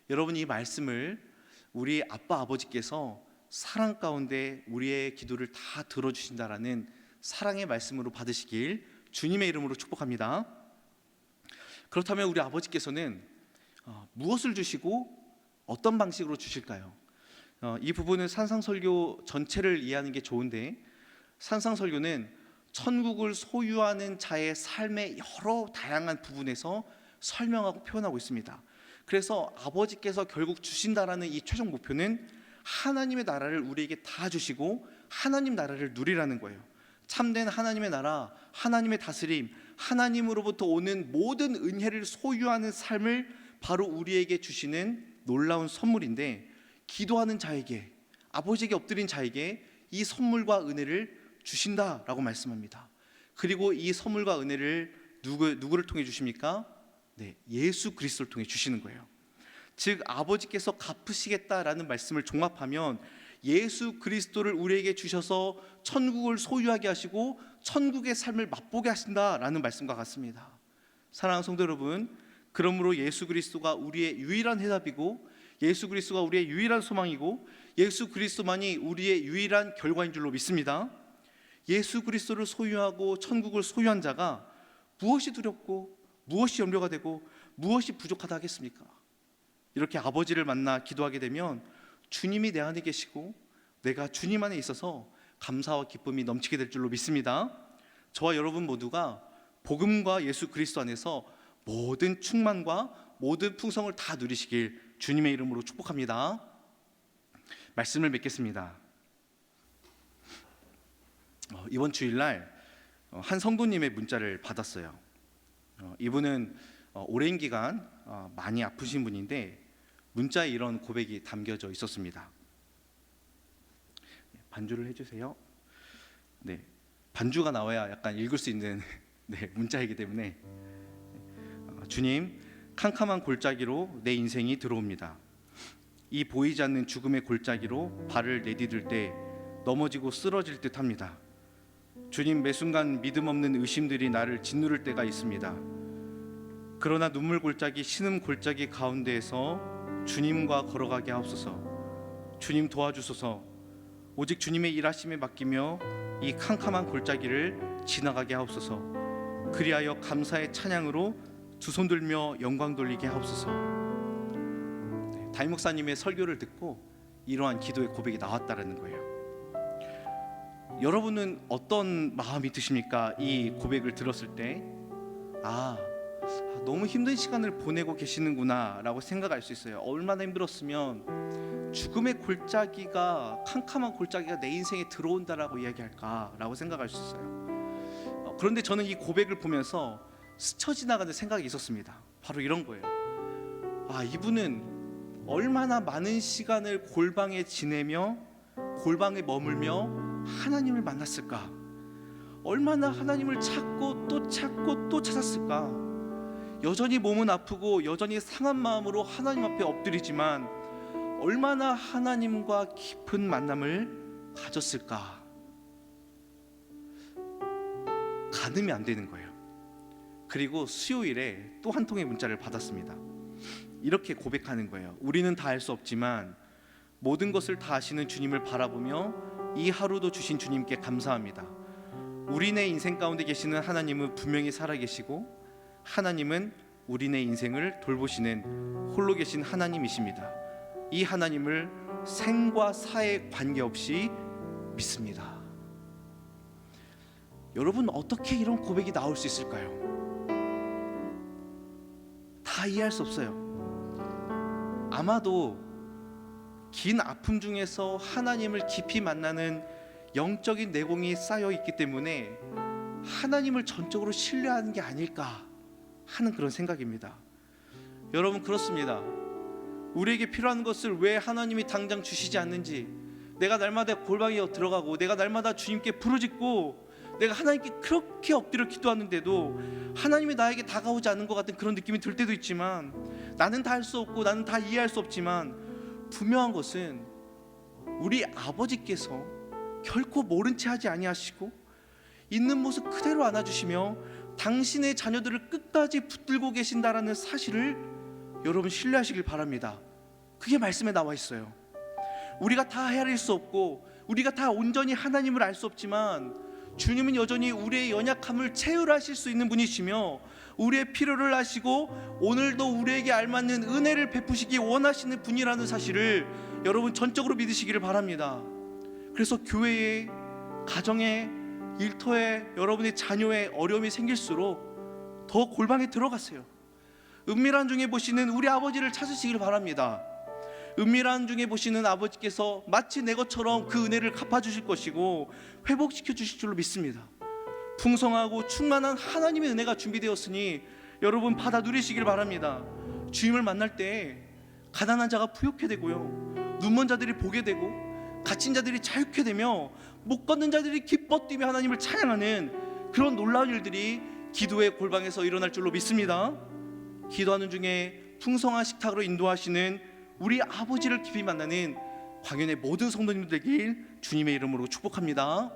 여러분, 이 말씀을 우리 아빠 아버지께서 사랑 가운데 우리의 기도를 다 들어주신다라는 사랑의 말씀으로 받으시길 주님의 이름으로 축복합니다. 그렇다면 우리 아버지께서는 무엇을 주시고 어떤 방식으로 주실까요? 이 부분은 산상설교 전체를 이해하는 게 좋은데, 산상설교는 천국을 소유하는 자의 삶의 여러 다양한 부분에서 설명하고 표현하고 있습니다. 그래서 아버지께서 결국 주신다라는 이 최종 목표는 하나님의 나라를 우리에게 다 주시고 하나님 나라를 누리라는 거예요. 참된 하나님의 나라, 하나님의 다스림, 하나님으로부터 오는 모든 은혜를 소유하는 삶을 바로 우리에게 주시는 놀라운 선물인데, 기도하는 자에게, 아버지에게 엎드린 자에게 이 선물과 은혜를 주신다라고 말씀합니다. 그리고 이 선물과 은혜를 누구를 통해 주십니까? 네, 예수 그리스도를 통해 주시는 거예요. 즉, 아버지께서 갚으시겠다라는 말씀을 종합하면 예수 그리스도를 우리에게 주셔서 천국을 소유하게 하시고 천국의 삶을 맛보게 하신다라는 말씀과 같습니다. 사랑하는 성도 여러분, 그러므로 예수 그리스도가 우리의 유일한 해답이고 예수 그리스도가 우리의 유일한 소망이고 예수 그리스도만이 우리의 유일한 결과인 줄로 믿습니다. 예수 그리스도를 소유하고 천국을 소유한 자가 무엇이 두렵고 무엇이 염려가 되고 무엇이 부족하다 하겠습니까? 이렇게 아버지를 만나 기도하게 되면 주님이 내 안에 계시고 내가 주님 안에 있어서 감사와 기쁨이 넘치게 될 줄로 믿습니다. 저와 여러분 모두가 복음과 예수 그리스도 안에서 모든 충만과 모든 풍성을 다 누리시길 주님의 이름으로 축복합니다. 말씀을 맺겠습니다. 이번 주일날 한 성도님의 문자를 받았어요. 이분은 오랜 기간 많이 아프신 분인데 문자에 이런 고백이 담겨져 있었습니다. 반주를 해주세요. 네, 반주가 나와야 약간 읽을 수 있는 문자이기 때문에. 주님, 캄캄한 골짜기로 내 인생이 들어옵니다. 이 보이지 않는 죽음의 골짜기로 발을 내디딜 때 넘어지고 쓰러질 듯합니다. 주님, 매 순간 믿음 없는 의심들이 나를 짓누를 때가 있습니다. 그러나 눈물 골짜기, 신음 골짜기 가운데에서 주님과 걸어가게 하옵소서. 주님 도와주소서. 오직 주님의 일하심에 맡기며 이 캄캄한 골짜기를 지나가게 하옵소서. 그리하여 감사의 찬양으로 두 손 들며 영광 돌리게 하옵소서. 담임 목사님의 설교를 듣고 이러한 기도의 고백이 나왔다라는 거예요. 여러분은 어떤 마음이 드십니까? 이 고백을 들었을 때 너무 힘든 시간을 보내고 계시는구나 라고 생각할 수 있어요. 얼마나 힘들었으면 죽음의 골짜기가, 캄캄한 골짜기가 내 인생에 들어온다라고 이야기할까 라고 생각할 수 있어요. 그런데 저는 이 고백을 보면서 스쳐 지나가는 생각이 있었습니다. 바로 이런 거예요. 이분은 얼마나 많은 시간을 골방에 지내며 골방에 머물며 하나님을 만났을까? 얼마나 하나님을 찾고 또 찾고 또 찾았을까? 여전히 몸은 아프고 여전히 상한 마음으로 하나님 앞에 엎드리지만 얼마나 하나님과 깊은 만남을 가졌을까? 가늠이 안 되는 거예요. 그리고 수요일에 또 한 통의 문자를 받았습니다. 이렇게 고백하는 거예요. 우리는 다 알 수 없지만 모든 것을 다 아시는 주님을 바라보며 이 하루도 주신 주님께 감사합니다. 우리네 인생 가운데 계시는 하나님은 분명히 살아계시고 하나님은 우리네 인생을 돌보시는 홀로 계신 하나님이십니다. 이 하나님을 생과 사에 관계없이 믿습니다. 여러분, 어떻게 이런 고백이 나올 수 있을까요? 다 이해할 수 없어요. 아마도 긴 아픔 중에서 하나님을 깊이 만나는 영적인 내공이 쌓여 있기 때문에 하나님을 전적으로 신뢰하는 게 아닐까 하는 그런 생각입니다. 여러분, 그렇습니다. 우리에게 필요한 것을 왜 하나님이 당장 주시지 않는지, 내가 날마다 골방에 들어가고 내가 날마다 주님께 부르짖고 내가 하나님께 그렇게 엎드려 기도하는데도 하나님이 나에게 다가오지 않는 것 같은 그런 느낌이 들 때도 있지만, 나는 다 할 수 없고 나는 다 이해할 수 없지만 분명한 것은 우리 아버지께서 결코 모른 채 하지 아니하시고 있는 모습 그대로 안아주시며 당신의 자녀들을 끝까지 붙들고 계신다라는 사실을 여러분 신뢰하시길 바랍니다. 그게 말씀에 나와 있어요. 우리가 다 헤아릴 수 없고 우리가 다 온전히 하나님을 알 수 없지만 주님은 여전히 우리의 연약함을 채울하실 수 있는 분이시며 우리의 필요를 아시고 오늘도 우리에게 알맞는 은혜를 베푸시기 원하시는 분이라는 사실을 여러분 전적으로 믿으시기를 바랍니다. 그래서 교회에, 가정에, 일터에 여러분의 자녀의 어려움이 생길수록 더 골방에 들어가세요. 은밀한 중에 보시는 우리 아버지를 찾으시길 바랍니다. 은밀한 중에 보시는 아버지께서 마치 내 것처럼 그 은혜를 갚아주실 것이고 회복시켜 주실 줄로 믿습니다. 풍성하고 충만한 하나님의 은혜가 준비되었으니 여러분 받아 누리시길 바랍니다. 주님을 만날 때 가난한 자가 부욕해 되고요, 눈먼 자들이 보게 되고 갇힌 자들이 자유케 되며 못 걷는 자들이 기뻐 뛰며 하나님을 찬양하는 그런 놀라운 일들이 기도의 골방에서 일어날 줄로 믿습니다. 기도하는 중에 풍성한 식탁으로 인도하시는 우리 아버지를 깊이 만나는 광연의 모든 성도님들 되길 주님의 이름으로 축복합니다.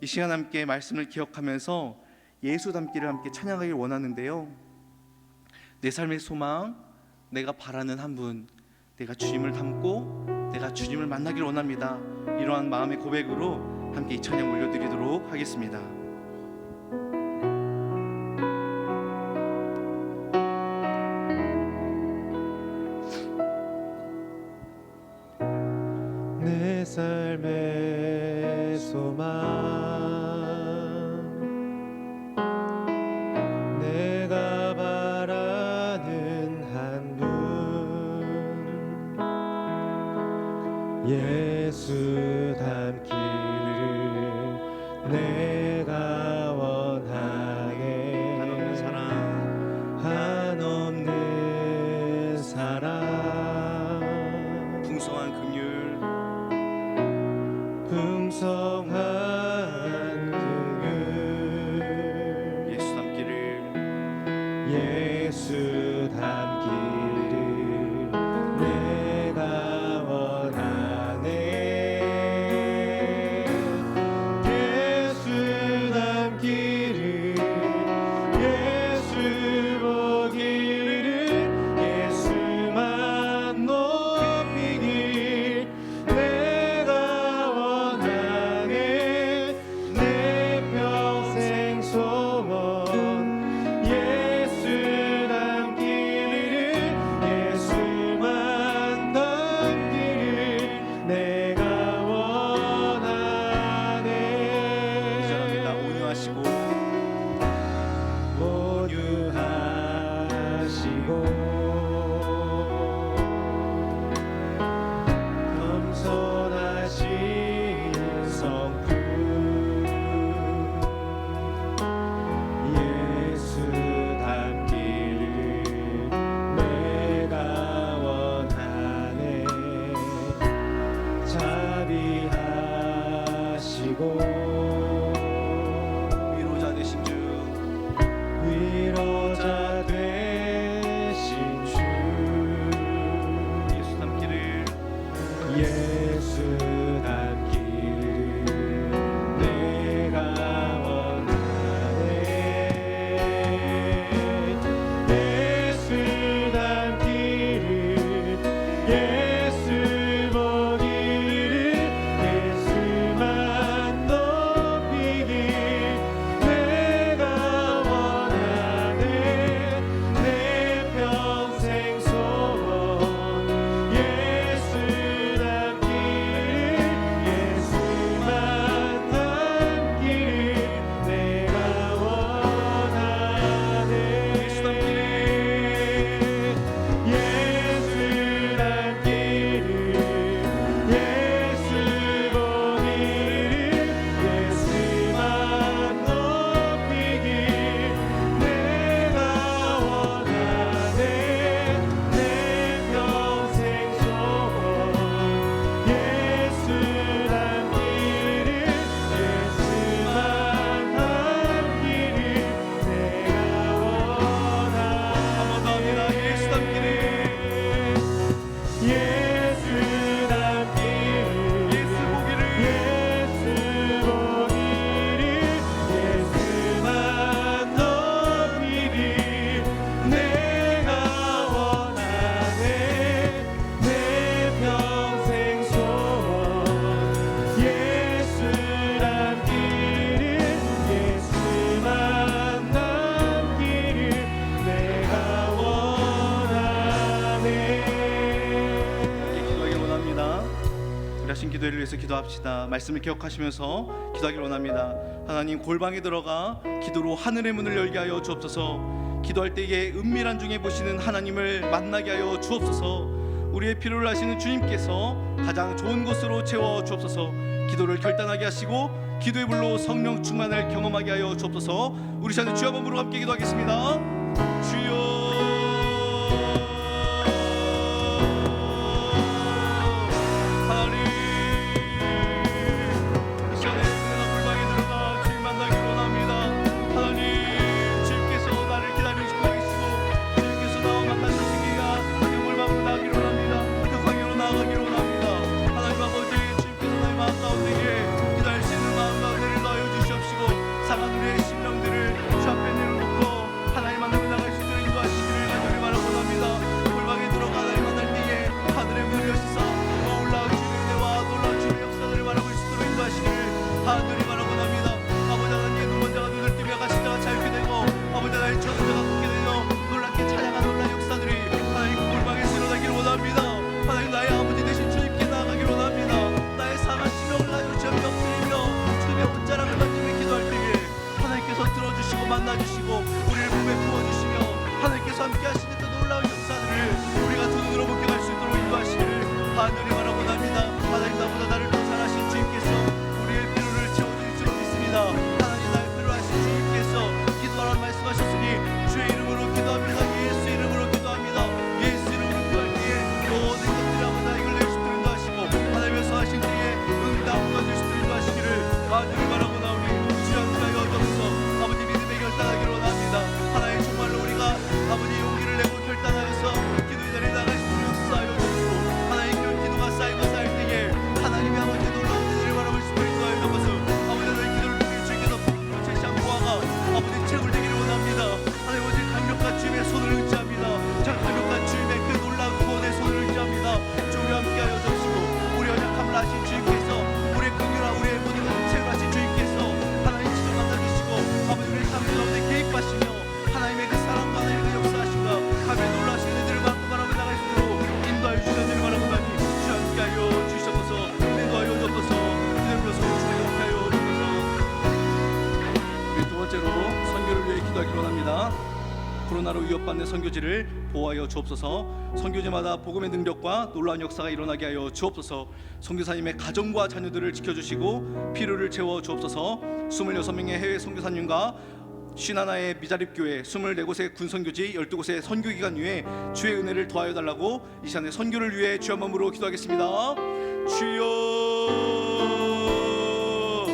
이 시간 함께 말씀을 기억하면서 예수 닮기를 함께 찬양하길 원하는데요, 내 삶의 소망, 내가 바라는 한 분, 내가 주님을 닮고 내가 주님을 만나길 원합니다. 이러한 마음의 고백으로 함께 이 찬양 올려드리도록 하겠습니다. 내 삶의 소망, 내가 바라는 한 분, 예수 닮기를 내가 원하네. 한없는 사랑, 한없는 사랑, 풍성한 긍휼, 풍성한 긍휼, 예수 닮기를, 예수 닮기를 내가 원하네. 예수 닮기를, 예수 보기를, 예수만 높이길 내가 원하네. 내 평생 소원 예수 교회를 위해서 기도합시다. 말씀을 기억하시면서 기도하기를 원합니다. 하나님, 골방에 들어가 기도로 하늘의 문을 열게 하여 주옵소서. 기도할 때에 은밀한 중에 보시는 하나님을 만나게 하여 주옵소서. 우리의 필요를 아시는 주님께서 가장 좋은 곳으로 채워 주옵소서. 기도를 결단하게 하시고 기도의 불로 성령 충만을 경험하게 하여 주옵소서. 우리 시간에 주여 한번 부르고 함께 기도하겠습니다. 주여 만나주시고 우리를 몸에 부어주시며 하나님께서 함께 하시는 그 놀라운 역사들을 우리가 두 눈으로 목격할 수 있도록 인도하시기를 간절히 바라고납니다. 하나님, 나보다 나를 더 잘하신 주님께서 우리의 필요를 채워주실 줄 믿습니다. 하나님, 나의 필요를 아신 주님께서 기도하라는 말씀하셨으니 주의 이름으로 기도합니다. 예수 이름으로 기도합니다. 예수 이름으로 기도할 때에 모든 것들이 아버지 이걸 낼 수 있도록 인도하시고 하나님께서 하신 때에 응답 받을 수 있도록 인도하시기를 간절히 바라고나오니 주여 함께하여 주옵소서. 아버지, 결단하기로 원합니다. 하나님, 정말로 우리가 아버지 용기를 내고 결단하여서 기도의 자리에 나갈 수 있도록 역사하여 주시고 하나님, 그 기도가 쌓이고 쌓일 때에 하나님이 아버지 놀라운 일을 바라볼 수 있도록 인도하여 주옵소서. 아버지, 너의 기도를 통해 주님께서 제시한 보아가 아버지 채굴되기를 원합니다. 하나님, 오직 강력한 주님의 손을 의지합니다. 저 강력한 주님의 그 놀라운 구원의 손을 의지합니다. 주님 함께하여 주시고 우리 연약함을 아신 주님께서 우리의 긍휼과 우리의 모든 것을 채굴하신 주님께서 하나님 직접 만나주시고 아버지 우리의 삶 가운데 개입하시며 하나님의 그 사랑과 하나님의 그 역사하심과 감에 놀라신 은혜를 받고 바라며 나갈 수 있도록 인도하여 주시는 줄 바라보다니 주 함께하여 주시옵소서. 인도하여 주옵소서. 그대로 불러서 주의 함께하여 주옵소서. 우리 두 번째로 선교를 위해 기도하기로 합니다. 코로나로 위협받는 선교지를 보호하여 주옵소서. 선교지마다 복음의 능력과 놀라운 역사가 일어나게 하여 주옵소서. 선교사님의 가정과 자녀들을 지켜주시고 필요를 채워 주옵소서. 26명의 해외 선교사님과 51의 미자립교회, 24곳의 군선교지, 12곳의 선교기관 위에 주의 은혜를 더하여 달라고 이 시간에 선교를 위해 주여 마음으로 기도하겠습니다. 주여,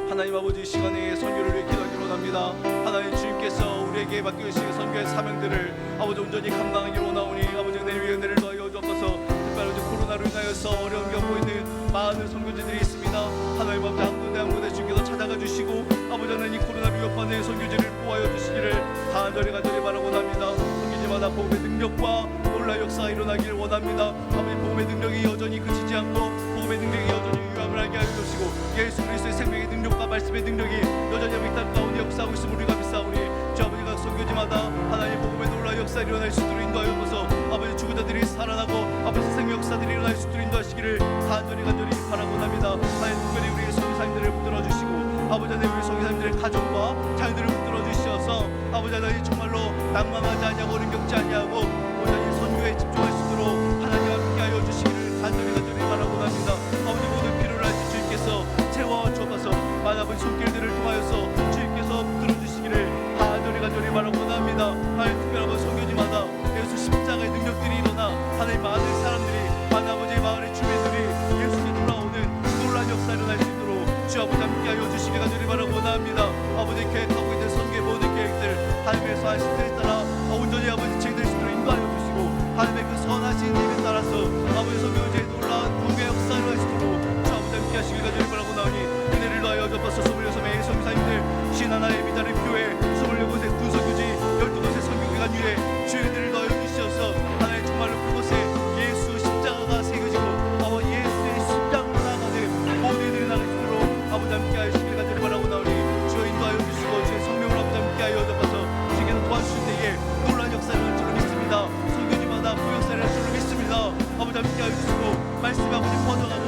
하나님 아버지, 이 시간에 선교를 위해 기도하기로 원합니다. 하나님, 주님께서 우리에게 맡겨주신 선교의 사명들을 아버지 온전히 감당하기로 원하오니 아버지 은혜 위에 은혜를 더하여 주옵소서. 특별히 코로나로 인하여서 어려움을 겪고 있는 많은 선교지들이 있습니다. 하나님 아버지, 한 군데 한 군데 주님께서 찾아가 주시고 아버지 하나님, 코로나 위협받는 선교지를 보호하여 주시기를 간절히 바라고 합니다. 선교지마다 복음의 능력과 놀라운 역사가 일어나기를 원합니다. 아버지, 복음의 능력이 여전히 그치지 않고 복음의 능력이 여전히 유함을 하게 하여 주시고 예수 그리스도의 생명의 능력과 말씀의 능력이 여전히 우리 땅 가운데 역사하고 있음을 우리가 믿사오니 주 아버지가 선교지마다 하나님 복음의 놀라운 역사 일어날 수 있도록 인도하여 주셔서 아버지 죽은 자들이 살아나고 아버지 생명 역사들이 일어날 수 있도록 인도하시기를 간절히 바라고 합니다. 하나님, 특별히 우리의 선교사님들을 붙들어 주시고 아버지 하나님, 우리 선교사님들의 가정과 자녀들을 붙들어 주시어서 아버지 하나님, 정말로 낭망하지 아니하고 어림 겪지 아니하고 아버지 하나님, 선교에 집중할 수 있도록 하나님 함께하여 주시기를 간절히 바라고 합니다. 아버지, 모든 필요를 아신 주님께서 채워 주옵소서. 많은 손길들을 통하여서 주님께서 붙들어 주시기를 간절히 바라고 합니다. 하나님, 특별한 선교지마다 예수 십자가의 능력들이 일어나 하나님, 많은 사람들이 많은 아버지의 마을의 주민들이 예수께 돌아오는 놀라운 역사 일어날 수 있도록 주 아버지 함께하여 주시기 간절히 바라고 합니다. 아버지, 계획하고 있는 선교의 모든 계획들 하나님께서 하신 뜻에 따라 온전히 아버지 책임질 수 있도록 인도하여 주시고 하나님의 그 선하신 일에 따라서 아버지 선교지의 놀라운 구원의 역사를 할 수 있도록 주 아버지 함께 하시길 간절히 바라고 나오니 은혜를 더하여 주옵소서. 26명의 선교사님들, 51의 미자립교회, 24곳의 군선교지, 12곳의 선교기관 위에 주의 은혜를 더하여 주시어서 하나님, 정말로 그곳에 예수 십자가가 새겨지고 아버지 예수의 십자가로 나아가는 모든 일들이 나갈 수 있도록 아버지 함께 하시길 간절히 바라고 나오니 주여 인도하여 주시고 주의 성령으로 아버지 함께 하여 주옵소서. 주께서 도와주실 때에 놀라운 역사를 할 줄로 믿습니다. 선교지마다 그 역사를 할 줄로 믿습니다. 아버지 함께 하여 주시고 말씀이 아버지 퍼져가고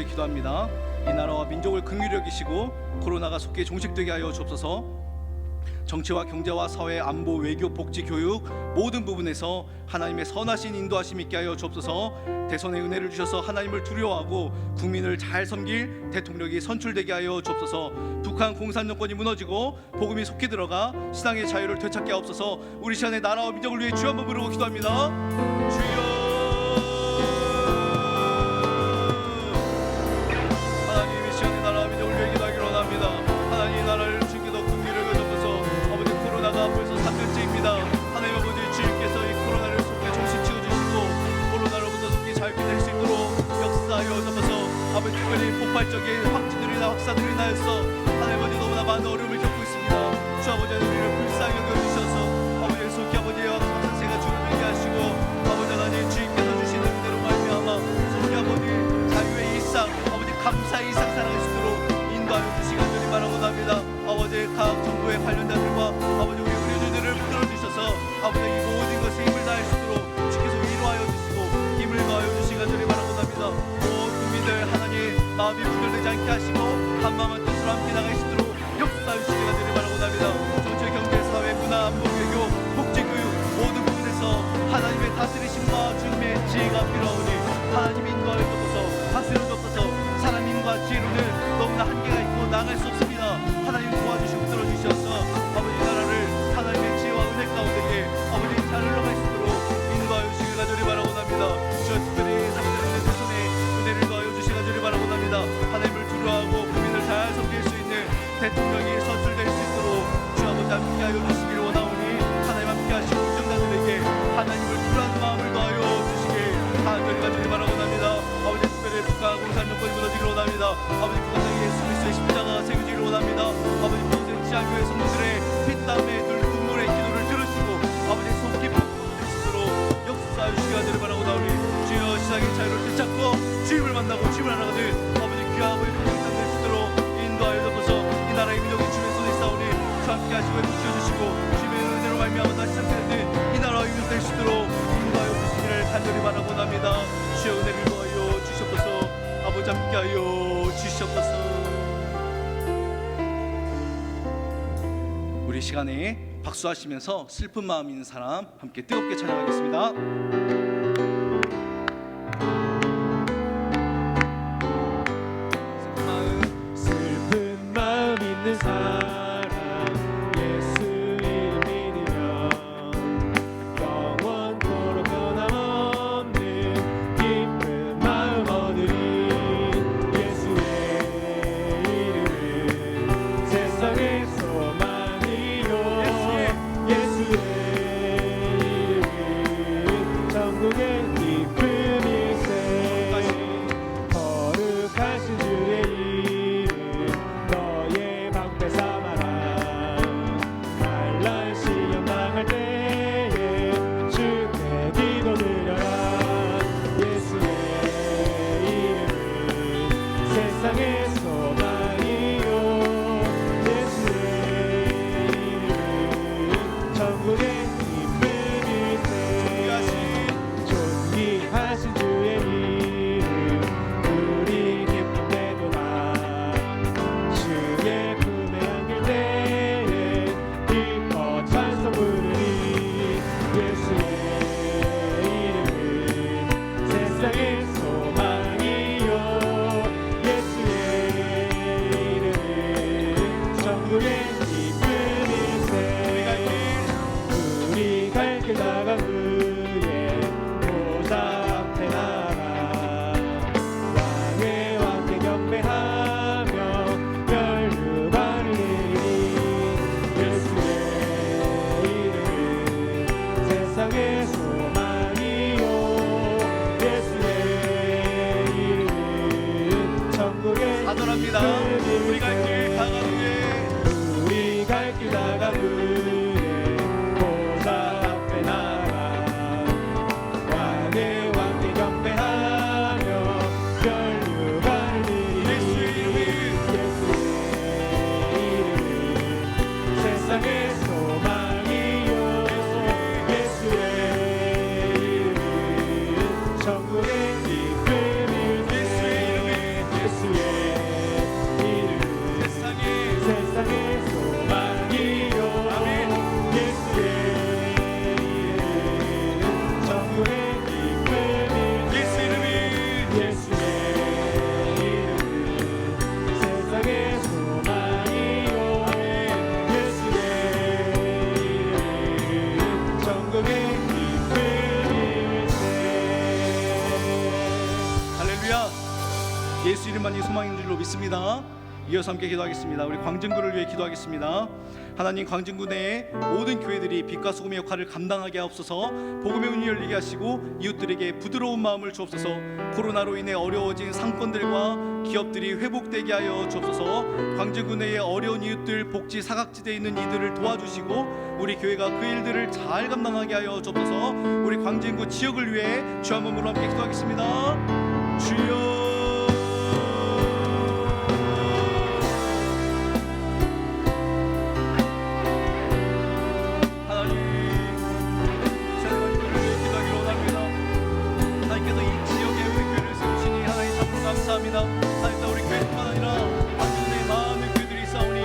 기도합니다. 이 나라와 민족을 긍휼히 여기시고 코로나가 속히 종식되게 하여 주옵소서. 정치와 경제와 사회, 안보, 외교, 복지, 교육 모든 부분에서 하나님의 선하신 인도하심 있게 하여 주옵소서. 대선의 은혜를 주셔서 하나님을 두려워하고 국민을 잘 섬길 대통령이 선출되게 하여 주옵소서. 북한 공산 정권이 무너지고 복음이 속히 들어가 신앙의 자유를 되찾게 하옵소서. 우리 시간에 나라와 민족을 위해 주여 한번 부르고 기도합니다. 주여. 하나님 이 시간에 나라와 민족을 위해 기도하기를 원합니다. 하나님 이 나라를 주께 더 긍휼히 여겨주옵소서. 아버지 코로나가 벌써 3년째입니다. 하나님 아버지 주님께서 이 코로나를 속히 종식시켜 주시고 코로나로부터 속히 자유케 될 수 있도록 역사하여 주옵소서. 아버지 특별히 폭발적인 확진들이나 확사들이 인하여서 하나님 아버지 너무나 많은 어려움을 겪고 있습니다. 주 아버지 우리를 불쌍히 여겨주셔서 아버지 속히 아버지의 확산세가 줄어들게 하시고 아버지 하나님 주님께서 주시는 은혜로 말미암아 속히 아버지 자유의 일상 아버지 감사의 일상 살아갈 수 있도록 인도하여 주시기 간절히 바라고합니다. 아버지 각 정부의 관련자들과 아버지 우리 의료진들을 붙들어 주셔서 아버지 이 모든 것에 힘을 다할 수 있도록 주께서 위로하여 주시고 힘을 더하여 주시기 간절히 바라고합니다. 온 국민들 하나님 마음이 분열되지 않게 하시고 한마음한 뜻으로 함께 나갈 수 있도록 역사하여 주시기 간절히 바라고합니다. 정치, 경제, 사회, 문화, 안보, 외교, 복지, 교육 모든 부분에서 하나님의 다스리심과 주님의 지혜가 필요하오니 하나님 인도하여 주옵소서. 다스려 주옵소서. 사람 힘과 지혜로는 너무나 한계가 있고 나아갈 수 없습니다. 하나님 도와주시고 들어주셔서 아버지 나라를 하나님의 지혜와 은혜 가운데에 아버지 잘 흘러갈 수 있도록 인도하여 주시길 간절히 바라고합니다. 주여 특별히 상대하는 대선에 은혜를 더하여 주시길 간절히 바라고합니다. 하나님을 두려워하고 국민을 잘 섬길 수 있는 대통령이 선출될 수 있도록 주 아버지 함께하여 주시길 원하오니 하나님 함께하시고 운전자들에게 하나님을 두려워하는 마음을 더하여 주시길 간절히 바라고합니다. 아버지 특별히 북한 공산 정권이 무너지길 원합니다. 아버지 그것을 예수 그리스도의 십자가가 세워지기를 원합니다. 아버지 모든 지하교회 성도들의 피땀에 눈물의 기도를 들으시고 아버지 속 깊은 곳에 있도록 역사하여 주시기 간절히 바라고나오니 주여 시장의 자유를 되찾고 주님을 만나고 주님을 알아가는 아버지 귀하고 행복한 될 수 있도록 인도하여 주옵소서. 이 나라의 민족이 주님의 손에 있사오니 주 함께 하시고 지켜주시고 주님의 은혜로 말미암아 다시 삼켜는 이 나라와 이웃 될 수 있도록 인도하여 주시기를 간절히 바라고나옵니다. 주여 은혜를 더하여 주시옵소서. 아버지 함께하여 주시옵소서. 우리 시간에 박수하시면서 슬픈 마음 있는 사람 함께 뜨겁게 찬양하겠습니다. 슬픈 마음 있는 사람 예수 이름 믿으면 영원토록 변함없는 기쁜 마음 얻으리. 예수의 이름은 세상의 소망이요 예수의 이름은 천국 예수 이름만이 소망인 줄로 믿습니다. 이어서 함께 기도하겠습니다. 우리 광진구를 위해 기도하겠습니다. 하나님, 광진구 내에 모든 교회들이 빛과 소금의 역할을 감당하게 하옵소서. 복음의 문이 열리게 하시고 이웃들에게 부드러운 마음을 주옵소서. 코로나로 인해 어려워진 상권들과 기업들이 회복되게 하여 주옵소서. 광진구 내에 어려운 이웃들, 복지 사각지대에 있는 이들을 도와주시고 우리 교회가 그 일들을 잘 감당하게 하여 주옵소서. 우리 광진구 지역을 위해 주 한 몸으로 함께 기도하겠습니다. 주여, 감사합니다. 하나님, 우리 교회뿐만 아니라 광진구에 많은 교회들이 있사오니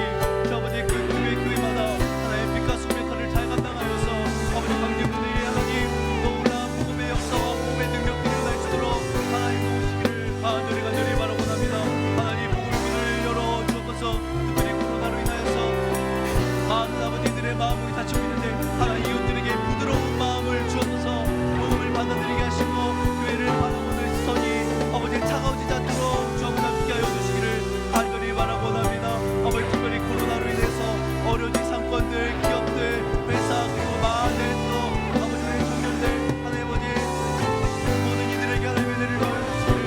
주 아버지 그 교회마다 하나님의 빛과 소금의 역할을 잘 감당하여서 아버지 광진구에 하나님 놀라운 복음의 역사와 복음의 능력들이 일어날 수 있도록 하나님 도우시기를 간절히 바라고 합니다. 하나님, 복음의 문을 열어 주옵소서. 특별히 코로나로 인하여서 많은 아버지들의 마음이 닫히고 있는데 하나님 이웃들에게 부드러운 마음을 주옵소서. 복음을 받아들이게 하시고 교회를 바라보는 시선이 아버지 차가워지지 않도록 주 아버지 함께 하여 주시기를 간절히 바라고 합니다. 아버지, 특별히 코로나로 인해서 어려운 상권들, 기업들, 회사, 그리고 많은 또 아버지의 청년들, 하나님 아버지 모든 이들에게 하나님의 은혜를 주시기를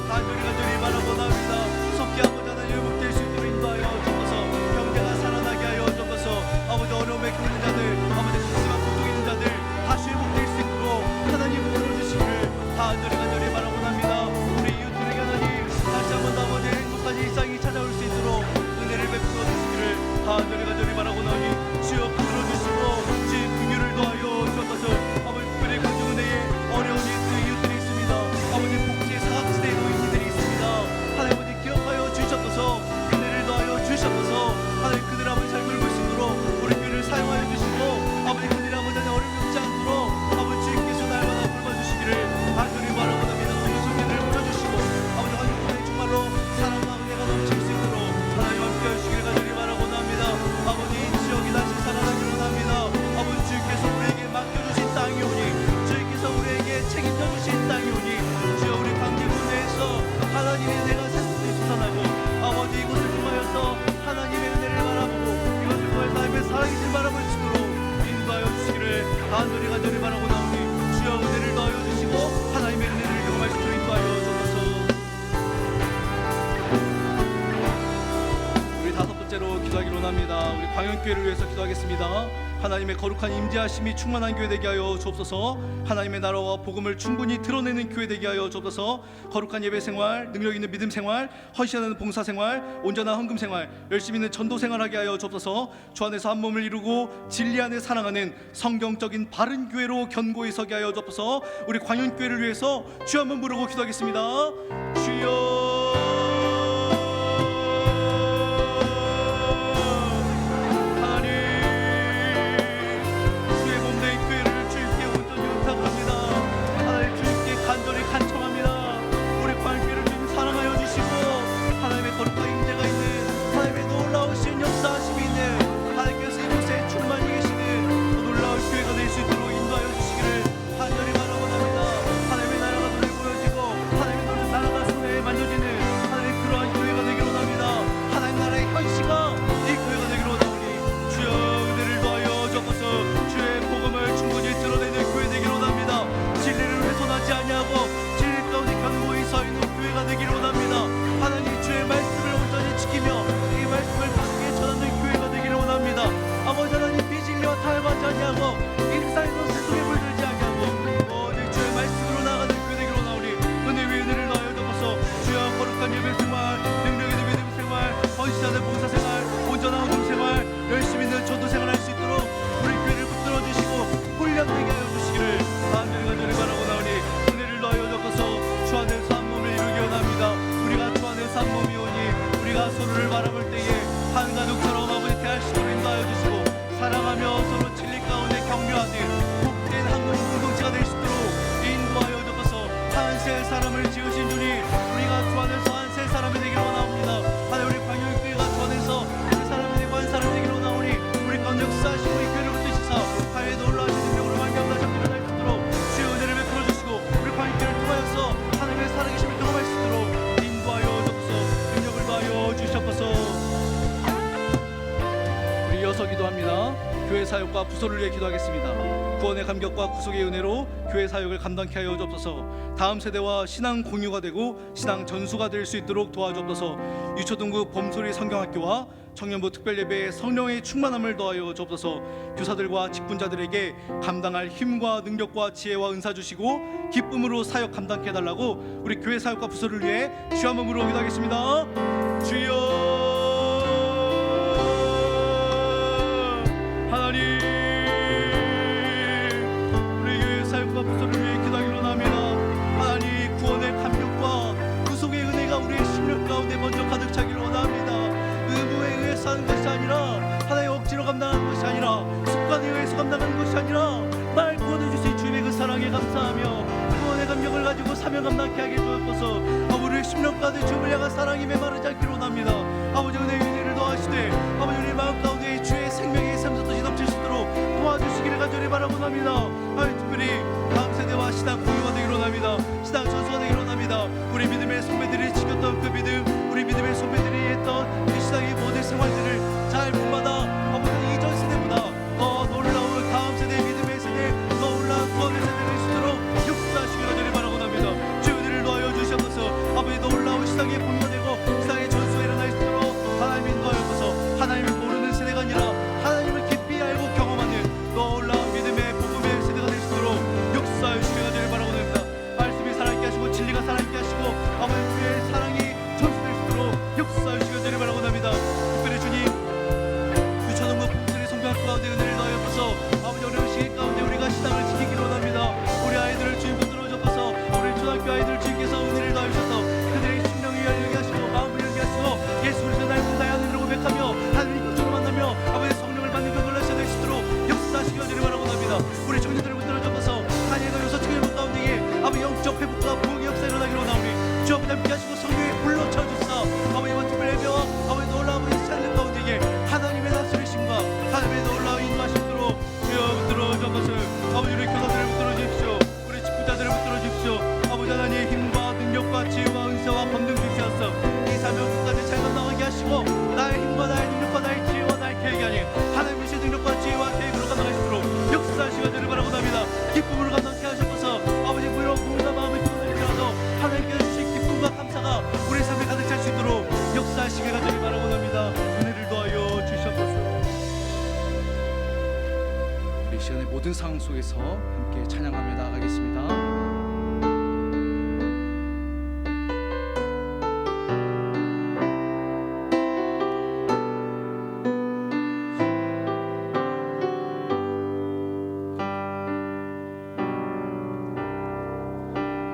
간절히 바라고 합니다. 속히 아버지 하나님 회복될 수 있도록 인도하여 주옵소서. 경제가 살아나게 하여 주옵소서. 아버지 어려움에 겪는 자들, 아버지 가슴과 고통 있는 자들 다시 회복될 수 있도록 하나님 불러주시기를 간절히 바라고 합니다. 우리 이웃들에게 하나님 다시 한번 아버지 행복한 일상이 찾아올 수 있도록 은혜를 베풀어 주시기를 간절히 바라고 나오니 주여 들어주시고 주의 긍휼을 더하여 주옵소서. 아버지, 특별히 광진구 내에 어려운 이웃들이 있습니다. 아버지, 복지 사각지대에 놓인 이들이 있습니다. 하나님 아버지 기억하여 주시옵소서. 은혜를 더하여 주시옵소서. 하나님, 그들 아버지 잘 돌볼 수 있도록 우리 교회를 사용하여 주시고 아버지 그들 아버지 어려움이 없지 않도록 아버지 주님께서 날마다 돌봐주시기를 간절히 바라고 합니다. 오늘 손님을 보여주시고 아버지 한국에 정말로 사랑과 은혜가 넘칠 수 있도록 하나님 함께 하시기를 간절히 바라고 합니다. 아버지 이 지역이 다시 살아나기를 원합니다. 아버지 주께서 우리에게 맡겨주신 땅이 오니 주께서 우리에게 책임져 주신 땅이 오니 주여 우리 광진구 내에서 하나님의 은혜가 새롭게 솟아나고 아버지 이곳을 통하여서 하나님의 은혜를 바라보고 이것을 통해서 하나님의 살아계신 바라볼 수 있도록 인도하여 주시기를 간절히 바라고 나오니 주여 은혜를 더하여 주시고 하나님의 은혜를 경험할 수 있도록 인도하여 주옵소서. 우리 다섯 번째로 기도하기로 합니다. 우리 광연교회를 위해서 기도하겠습니다. 하나님의 거룩한 임재하심이 충만한 교회 되게 하여 주옵소서. 하나님의 나라와 복음을 충분히 드러내는 교회 되게 하여 주옵소서. 거룩한 예배 생활, 능력 있는 믿음 생활, 헌신하는 봉사 생활, 온전한 헌금 생활, 열심히 있는 전도 생활하게 하여 주옵소서. 주 안에서 한 몸을 이루고 진리 안에 사랑하는 성경적인 바른 교회로 견고히 서게 하여 주옵소서. 우리 광연교회를 위해서 주여 한번 부르고 기도하겠습니다. 주여, 나라가 교회 사역과 부서를 위해 기도하겠습니다. 구원의 감격과 구속의 은혜로 교회 사역을 감당케 하여 주옵소서. 다음 세대와 신앙 공유가 되고 신앙 전수가 될 수 있도록 도와주옵소서. 유초등부 범소리 성경학교와 청년부 특별예배에 성령의 충만함을 더하여 주옵소서. 교사들과 직분자들에게 감당할 힘과 능력과 지혜와 은사 주시고 기쁨으로 사역 감당케 해달라고 우리 교회 사역과 부서를 위해 주여 한번 부르고 기도하겠습니다. 주여 하나님, 우리 교회 사역과 부서를 위해 기도하기로 합니다. 하나님, 구원의 감격과 구속의 은혜가 우리의 심령 가운데 먼저 가득 차기를 원합니다. 의무에 의해서 하는 것이 아니라, 하나의 억지로 감당하는 것이 아니라, 습관에 의해서 감당하는 것이 아니라, 날 구원해 주신 주님의 그 사랑에 감사하며 구원의 감격을 가지고 사명 감당케 하게 주옵소서. 우리의 심령 가운데 주님을 향한 사랑이 메마르지 않기를 원합니다. 아버지, 은혜를 더하시되 아버지, 우리 마음 가운데 주의 생명의 샘솟듯이 넘칠 수 있도록 도와주시기를 간절히 바라고 합니다. 특별히 다음 세대와 신앙 공유가 되기로 합니다. 신앙 전수가 되기로 합니다. 우리 믿음의 선배들이 지켰던 그 믿음, 우리 믿음의 선배들이 했던 그 신앙의 모든 생활들을 잘 본받아 아버지, 이전 세대보다 더 놀라운 다음 세대의 믿음의 세대, 더 올라온 구원의 세대를 될 수 있도록 역사하시기를 간절히 바라고 합니다. 주의 은혜를 더하여 주시옵소서. 아버지, 더 올라온 신앙의 공유가 되고 신앙의 전수가 일어날 수 있도록 하나님이 인도하옵소서. 하나님을 모르는 세대가 아니라 하나님을 깊이 알고 경험하는 더 올라온 믿음의 복음의 세대가 될 수 있도록 역사하여 주시기를 간절히 바라고 합니다. 말씀이 살아있게 하시고 진리가 살아있게 하시고 아버지, 우리의 사랑이 전수될 수 있도록 역사하여 주시기를 간절히 바라고 합니다. 특별히 주님, 유초등부 봉소리 성경학교 가운데 은혜를 더하옵소서. 아버지, 어려운 시기 가운데 우리가 신앙을 지키기로 원합니다. 우리 아이들을 주님 붙들어 주옵소서. 우리 초등학교 아이들을 주님께서 은혜를 더하셔서 그들의 심령이 열리게 하시고 마음을 열게 하시고 예수 그리스도 나의 군다의 하늘을 고백하며 하나님 육적으로 만나며 아버지의 성령을 받는 그 놀라시게 될 수 있도록 역사하시기 간절히 바라고 합니다. 우리 청년들을 붙들어 주옵소서. 한예가 요소 청년부 가운데에 아버지, 영적 회복과 부흥의 역사 일어나기로 원하오니 주 아버지, 함께 하시고 성령에 불러 채워주사 아버지와 특별 예배와 아버지 놀라운 이 찬양 가운데에 하나님의 다스리심과 하나님의 놀라운 인도하심으로 주여 붙들어 주옵소서. 아버지, 우리 교사들을 붙들어 주십시오. 우리 직분자들을 붙들어 주십시오. 아버지, 하나님의 힘과 능력과 지혜와 은사와 권능 주시옵소서. 이 사명 끝까지 잘 감당하게 하시고 나의 힘과 나의 능력과 나의 지혜와 나의 계획이 아닌 하나님 주신 능력과 지혜와 계획으로 감당하시도록 역사하시기 간절히 바라고 합니다. 기쁨으로 감당케 하셔서 아버지, 무역 공사 마음을 피워내셔서 하나님께 주신 기쁨과 감사가 우리 삶에 가득 찰 수 있도록 역사하시기 간절히 바라고 합니다. 은혜를 더하여 주시옵소서. 우리 시간의 모든 상황 속에서 함께 찬양하며 나아가겠습니다.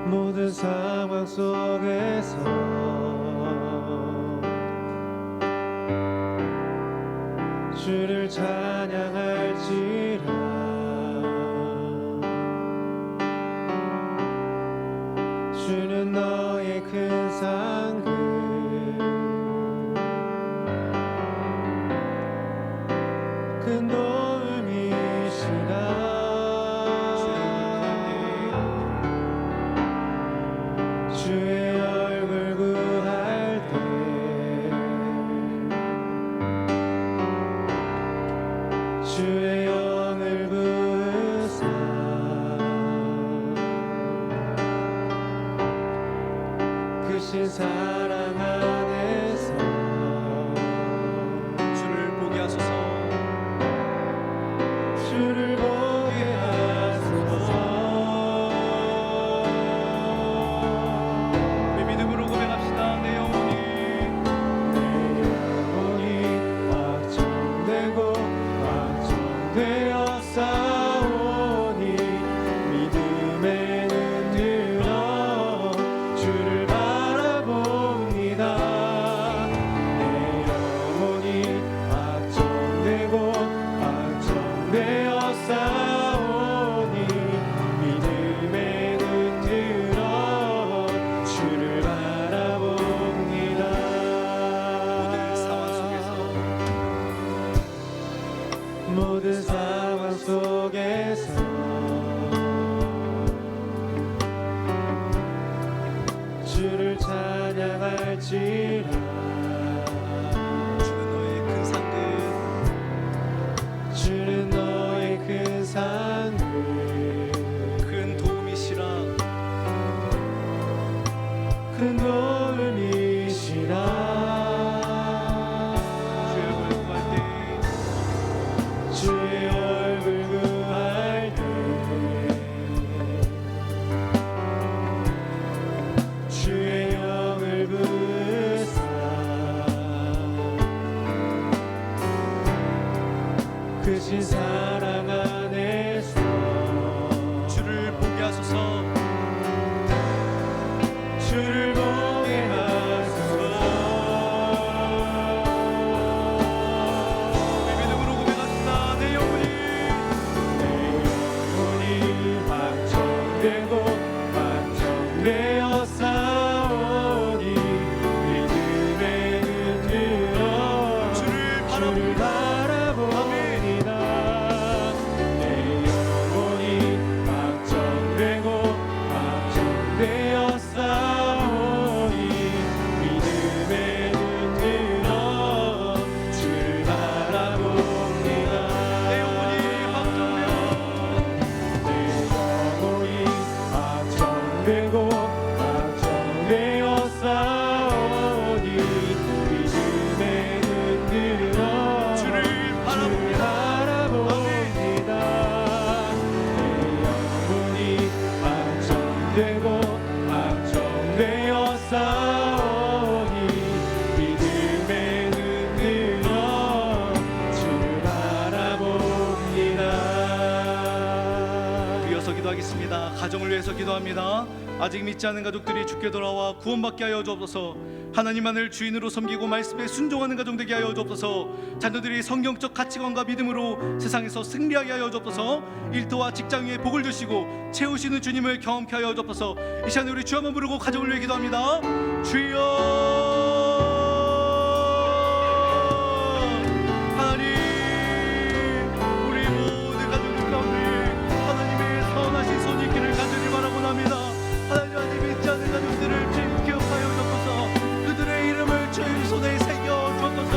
모든 상황 속에서 주를 찬양할지라. 주는 너의 큰 상급, 큰 도움이시라. 주의 얼굴 구할 때 주의 영을 부으사 크신 사랑 안에서 주를 보게 하소서. 주를 보게 하소서. 우리 믿음으로 고백합시다. 내 영혼이 확정되고 확정되어 싸우니 믿음의 눈 들어 주를 바라봅니다. 내 영혼이 확정되고 확정되어 싸우니 믿음의 눈 들어 주를 바라봅니다. 모든 상황 속에서 모든 상황 속에서 주를 찬양할지라. 주는 너의 큰 상급, 주는 사랑 안에서 주를 보게 하소서. 주를 보게 하소서. 믿음으로 고백합시다. 내 영혼이 확정되고 확정되어 싸우니 믿음에 흔들어 주를 주를 바라봅니다. 내 영혼이 확정되고 확정되어 싸우니 믿음에 흔들어 주를 바라봅니다. 내 영혼이 확정되어 내 영혼이 확정되고 확정되어 싸우니 믿음에 흔들어 주를 바라봅니다. 바라봅니다. 내 영혼이 확정되고 확정되어 싸우니 믿음에 흔들어 주를 바라봅니다. 이어서 기도하겠습니다. 가정을 위해서 기도합니다. 아직 믿지 않은 가족들이 주께 돌아와 구원받게 하여 주옵소서. 하나님만을 주인으로 섬기고 말씀에 순종하는 가정 되게 하여 주옵소서. 자녀들이 성경적 가치관과 믿음으로 세상에서 승리하게 하여 주옵소서. 일터와 직장 위에 복을 주시고 채우시는 주님을 경험케 하여 주옵소서. 이 시간에 우리 주 한번 부르고 가정을 위해 기도합니다. 주여 하나님, 우리 모든 가족들 가운데 하나님의 선하신 손이 있기를 간절히 바라고합니다. 하나님 안에 믿지 않는 가족들을 주님 기억하여 주옵소서. 그들의 이름을 주의 손에 새겨 주옵소서.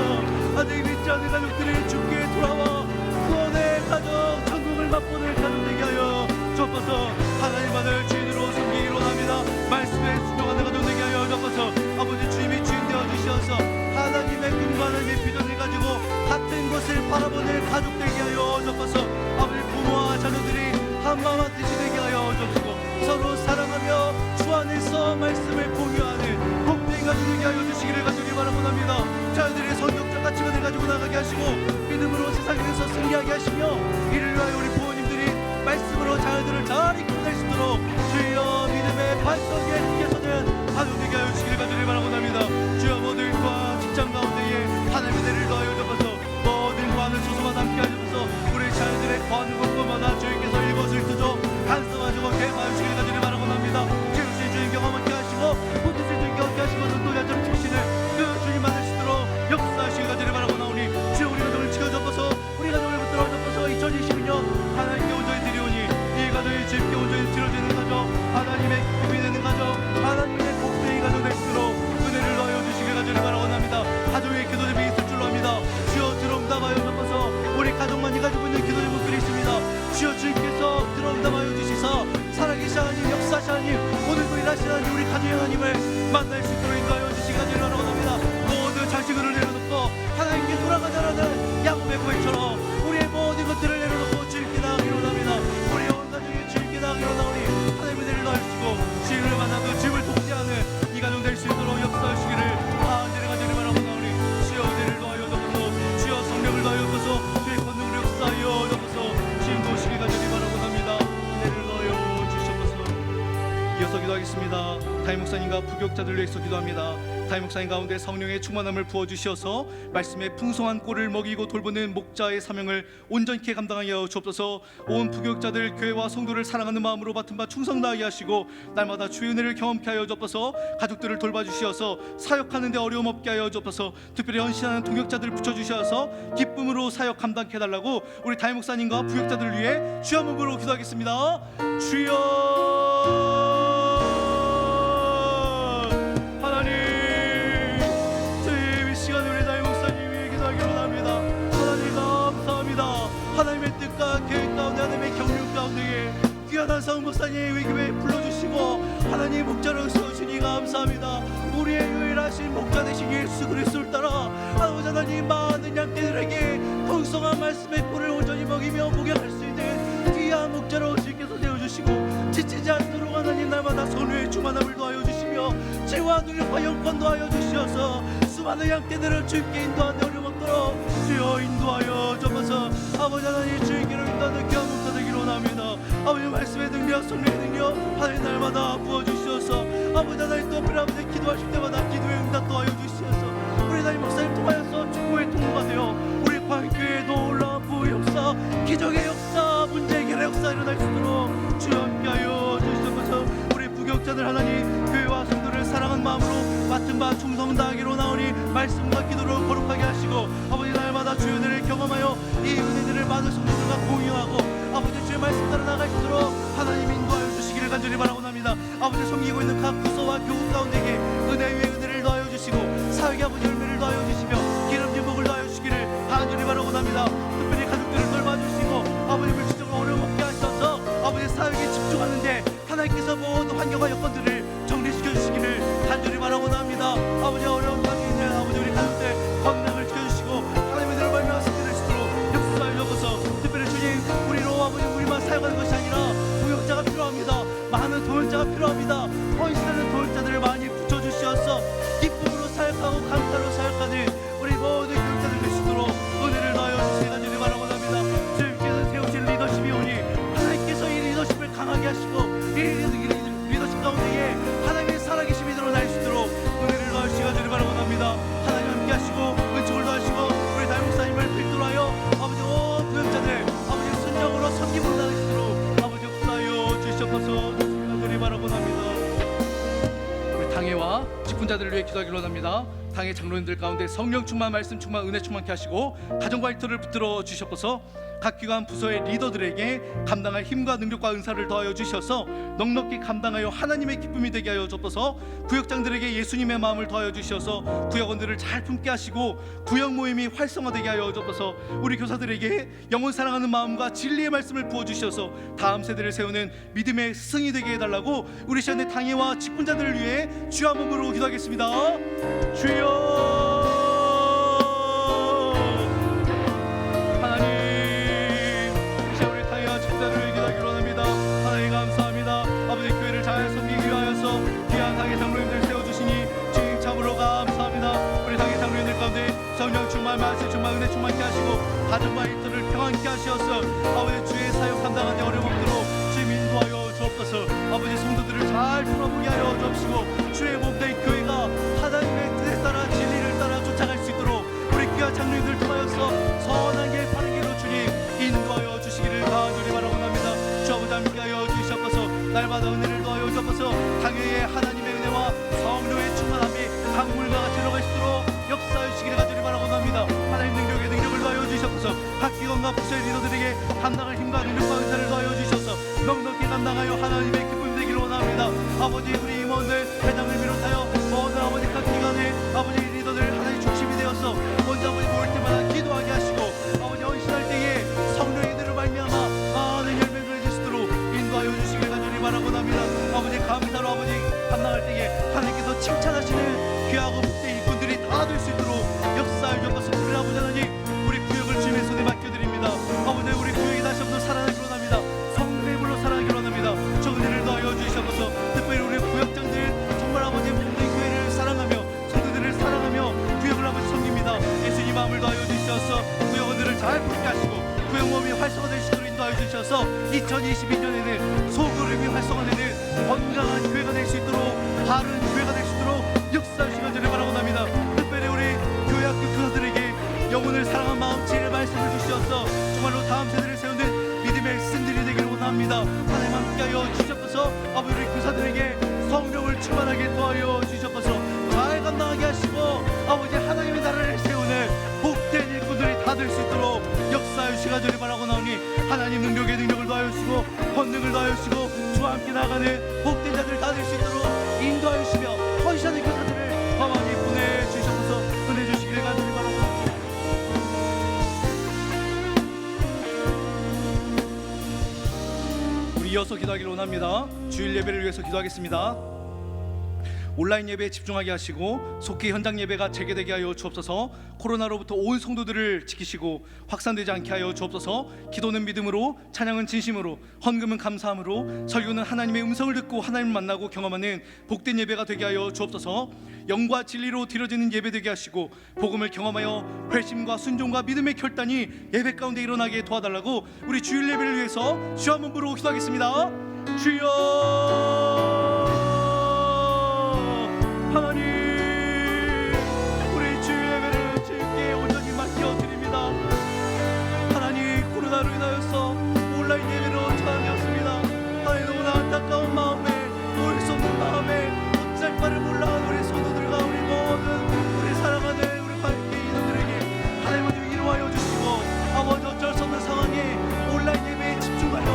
아직 믿지 않는 가족들이 주께 돌아와 구원의 가정, 천국을 맛보는 가정 되게 하여 주옵소서. 하나님만을 주인으로 섬기기로 합니다. 말씀에 순종하는 가정 되게 하여 주옵소서. 아버지 주님이 주인 되어 주시어서 하나님의 꿈과 하나님의 비전을 가지고 같은 곳을 바라보는 가족 되게 하여 주옵소서. 아버지 부모와 자녀들이 한마음 한뜻이 되게 하여 주옵소서. 서로 사랑하며 주 안에서 말씀을 공유하는 복된 가족 되게 하여 주시기를 간절히 바라옵나이다. 자녀들의 성경적 가치관을 가지고 나가게 하시고 믿음으로 세상에서 승리하게 하시며 이를 위하여 우리 부모님들이 말씀으로 자녀들을 잘 이끌어낼 수 있도록 주여 믿음의 반석에 튀겨서는 가족 되게 하여 주시기를 간절히 바라옵나이다. 주여 모든 과 직장 가운데에 하나님의 대를 더하여 주옵소서. 모든 과는 소소만 함께 하셔서 우리 자녀들의 과하는 것마다 주님께서 이것을 두죠 간섭하시고 개마하여 주시기를 간절히 바라옵나이다. 주님 주님 경험하게 하시고 모든 주님 경험하게 하시고 눈도 야점 주시는 그 주님 만나시도록 역사하시기를 간절히 바라옵나오니 주여 우리 가정을 지켜주옵소서. 우리 가정을 붙들어 주옵소서. 2022년 하나님께 온전히 드리오니 이 가정이 주님께 온전히 드려지는 가정, 하나님의 기쁨이 되는 가정, 하나님의 복되이 가정 될 수 있도록 은혜를 더하여 주시기를 간절히 바라옵나이다. 가정의 기도 제비 있을 줄로 압니다. 주여 들어온다마여 주옵소서. 우리 가족만이 가지고 있는 기도 제목들이 있습니다. 주여 주님께서 들어온다마여 주시사 살아계신 하나님, 역사하신 하나님, 오늘도 일하시는 하나님, 우리 가정의 하나님을 만날 수 있도록 인도하여 주시기 간절히 바라옵나이다. 모든 자식을 내려놓고 하나님께 돌아가자라는 야곱의 고백처럼 우리의 모든 것들을 내려놓고 주님께 나가기로 합니다. 우리 온 가족이 주님께 나가기로 하오니 하나님의 은혜를 더하시고 주님을 만나도 주님을 돕지하는 이 가정 될 수 있도록 역사하시기를 간절히 바라옵나오니 주여 은혜를 더하여 주옵소서. 주여 성령을 더하여 주옵소서. 주의 권능을 역사하여 주옵소서. 주님 도우시기 간절히 바라옵나이다. 은혜를 더하여 주시옵소서. 이어서 기도하겠습니다. 다임 목사님과 부교육자들 위해서 기도합니다. 다임 목사님 가운데 성령의 충만함을 부어주시어서 말씀의 풍성한 꼴을 먹이고 돌보는 목자의 사명을 온전케 감당하여 주옵소서. 온 부교육자들 교회와 성도를 사랑하는 마음으로 맡은 바 충성 다하게 하시고 날마다 주의 은혜를 경험케 하여 주옵소서. 가족들을 돌봐주시어서 사역하는 데 어려움 없게 하여 주옵소서. 특별히 헌신하는 동역자들을 붙여주셔서 기쁨으로 사역 감당케 해달라고 우리 다임 목사님과 부교육자들을 위해 주여 한번 부르고 기도하겠습니다. 주여 하나님의 뜻과 계획 가운데 하나님의 경륜 가운데에 귀한 사은 목사님 이 교회에 불러주시고 하나님 목자로 세우시니 감사합니다. 우리의 유일하신 목자 되신 예수 그리스도를 따라 아버지 하나님 많은 양떼들에게 풍성한 말씀의 꿀을 온전히 먹이며 목양할 수 있는 귀한 목자로 주님께서 세워주시고 지치지 않도록 하나님 날마다 선우의 충만함을 더하여 주시며 죄와 능력과 영권 더하여 주시어서 수많은 양떼들을 주님께 인도하는 어려움 있도록 주여 인도하여 주옵소서. 아버지 하나님 주의 길을 인도하는 귀한 목사 되기로 원합니다. 아버지 말씀의 능력 성령의 능력 하나님 날마다 부어주시옵소서. 아버지 하나님 또 아버지 기도하실 때마다 기도의 응답 도와여 주시옵소서. 우리 하나님 목사님 통하여서 축복의 통로가 되어 우리 광교의 놀라운 부의 역사 기적의 역사 문제 해결의 역사 일어날 수 있도록 주여 함께하여 주시옵소서. 우리 부격자들 하나님 교회와 성도를 사랑하는 마음으로 맡은 바 충성 다하기로 나오니 말씀과 기도로 거룩하게 하시고 아버지 날마다 주의 은혜를 경험하여 이 은혜들을 많은 성도들과 공유하고 아버지 주의 말씀 따라 나갈 수 있도록 하나님 인도하여 주시기를 간절히 바라고합니다. 아버지 섬기고 있는 각 부서와 교구 가운데에 은혜 위에 은혜를 더하여 주시고 사역의 아버지 열매를 더하여 주시며 기름진 복을 더하여 주시기를 간절히 바라고합니다. 특별히 가족들을 돌봐주시고 아버지 물질적으로 어려움 없게 하셔서 아버지 사역에 집중하는데 하나님께서 모든 환경과 여건들을 정리시켜 주시기를 간절히 바라고합니다. 아버지 어려운 가운데 있는 아버지 우리 가족들 건강을 지켜주시고 하나님의 은혜를 발명하 승리를 주도록 역사를 접어서 특별히 주님 우리로 아버지 우리만 사역하는 것이 아니라 동역자가 필요합니다. 많은 동역자가 필요합니다. 헌신하는 동역자들을 많이 붙여주시어서 기쁨으로 사역하고 감사로 사역하는 우리 모든 교육자들 되시도록 은혜를 더하여 주시기 간절히 바라고합니다. 주님께서 세우신 리더십이 오니 하나님께서 이 리더십을 강하게 하시고 이 리더십 가운데에 하나님의 살아계심이 드러날 수 있도록 은혜를 더하여 주시기 간절히 바라고합니다. 하나님 함께 하시고 은총을 더하시고 우리 다육사님을 필두로 하여 아버지 온 교육자들 아버지 순정으로 섬김으로 나가시도록 아버지 역사하여 주시옵소서. 간절히 바라고합니다. 우리 당회와 직분자들을 위해 기도하기로 합니다. 당회 장로님들 가운데 성령 충만 말씀 충만 은혜 충만케 하시고 가정과 일터를 붙들어 주시옵소서. 각 기관 부서의 리더들에게 감당할 힘과 능력과 은사를 더하여 주셔서 넉넉히 감당하여 하나님의 기쁨이 되게 하여 주옵소서. 구역장들에게 예수님의 마음을 더하여 주셔서 구역원들을 잘 품게 하시고 구역 모임이 활성화되게 하여 주옵소서. 우리 교사들에게 영혼 사랑하는 마음과 진리의 말씀을 부어 주셔서 다음 세대를 세우는 믿음의 스승이 되게 해달라고 우리 시간의 당회와 직분자들을 위해 주여 한 몸으로 기도하겠습니다. 주여 성령 충만 말씀 충만 은혜 충만케 하시고 가정과 일터를 평안케 하시어서 아버지 주의 사역 감당하는 데 어려움 없도록 주님 인도하여 주옵소서. 아버지 성도들을 잘 돌아보게 하여 주옵시고 주의 몸된 교회가 하나님의 뜻에 따라 진리를 따라 쫓아갈 수 있도록 우리 귀한 장로님들 통하여서 선한 길 바른 길로 주님 인도하여 주시기를 간절히 바라옵나이다. 주 아버지 함께하여 주시옵소서. 날마다 은혜를 더하여 주옵소서. 당회에 하나님의 은혜와 성령의 충만함이 강물과 같이 들어갈 수 있도록 역사해 주시기를 간절히 바라옵나이다. 하나님 능력에 능력을 더하여 주시옵소서. 각 기관과 부서의 리더들에게 감당할 힘과 능력과 은사를 더하여 주셔서 넉넉히 감당하여 하나님의 기쁨이 되기를 원합니다. 아버지 우리 임원들 회장을 비롯하여 모든 아버지 각 기관의 아버지 리더들 하나님 중심이 되어서 먼저 아버지 모일 때마다 기도하게 하시고 아버지 헌신할 때에 성령의 은혜로 말미암아 많은 열매를 주시도록 인도하여 주시기를 간절히 바라옵나이다. 아버지 감사로 아버지 감당할 때에 하나님께서 칭찬하시는 귀하고 복된 일꾼들이 다 될 수 있도록 역사를 주옵소서. 우리 아버지 하나님 우리 구역을 주님의 손에 맡겨드립니다. 아버지 우리 구역이 다시 한번 살아나기로 합니다. 성령의 불로 살아나기로 합니다. 저 은혜를 더하여 주시옵소서. 특별히 우리 구역장들 정말 아버지 모든 교회를 사랑하며 성도들을 사랑하며 구역을 아버지 섬깁니다. 예수님 마음을 더하여 주시옵소서. 구역원들을 잘 품게 하시고 구역 모임이 활성화될 수 있도록 인도하여 주셔서 2022년에는 소그룹이 활성화되는 건강한 교회가 될 수 있도록 바른 교회가 될 수 있도록 역사의 시간들을 바라고합니다. 특별히 우리 교회학교 교사들에게 영혼을 사랑한 마음 지혜의 말씀을 주시어서 정말로 다음 세대를 세우는 믿음의 스승들이 되기를 원합니다. 하나님 함께하여 주시옵소서. 아버지 우리 교사들에게 성령을 충만하게 도와여 주시옵소서. 잘 감당하게 하시고 아버지 하나님의 나라를 세우는 복된 일꾼들이 다 될 수 있도록 역사의 시간들을 바라고나오니 하나님 능력에 능력을 더하여 주시고 권능을 더하여 주시고 주와 함께 나가는 복된 자들 다 될 수 있도록 인도하여 주시며 헌신하는 교사들을 더 많이 보내주셔서 은혜 주시기를 간절히 바랍니다. 우리 이어서 기도하기를 원합니다. 주일 예배를 위해서 기도하겠습니다. 온라인 예배에 집중하게 하시고 속히 현장 예배가 재개되게 하여 주옵소서. 코로나로부터 온 성도들을 지키시고 확산되지 않게 하여 주옵소서. 기도는 믿음으로, 찬양은 진심으로, 헌금은 감사함으로, 설교는 하나님의 음성을 듣고 하나님을 만나고 경험하는 복된 예배가 되게 하여 주옵소서. 영과 진리로 드려지는 예배 되게 하시고 복음을 경험하여 회심과 순종과 믿음의 결단이 예배 가운데 일어나게 도와달라고 우리 주일 예배를 위해서 주여 한번 부르고 기도하겠습니다. 주여 하나님, 우리 주일 예배를 주님께 온전히 맡겨드립니다. 하나님, 코로나로 인하여서 온라인 예배로 전환되었습니다. 하나님, 너무나 안타까운 마음에, 보일 수 없는 마음에 어찌할 바를 몰라 우리 성도들과 우리 모든 우리 사랑하는 우리 관계 인원들에게 하나님 모두 위로하여 주시고, 아버지 어쩔 수 없는 상황에 온라인 예배에 집중하여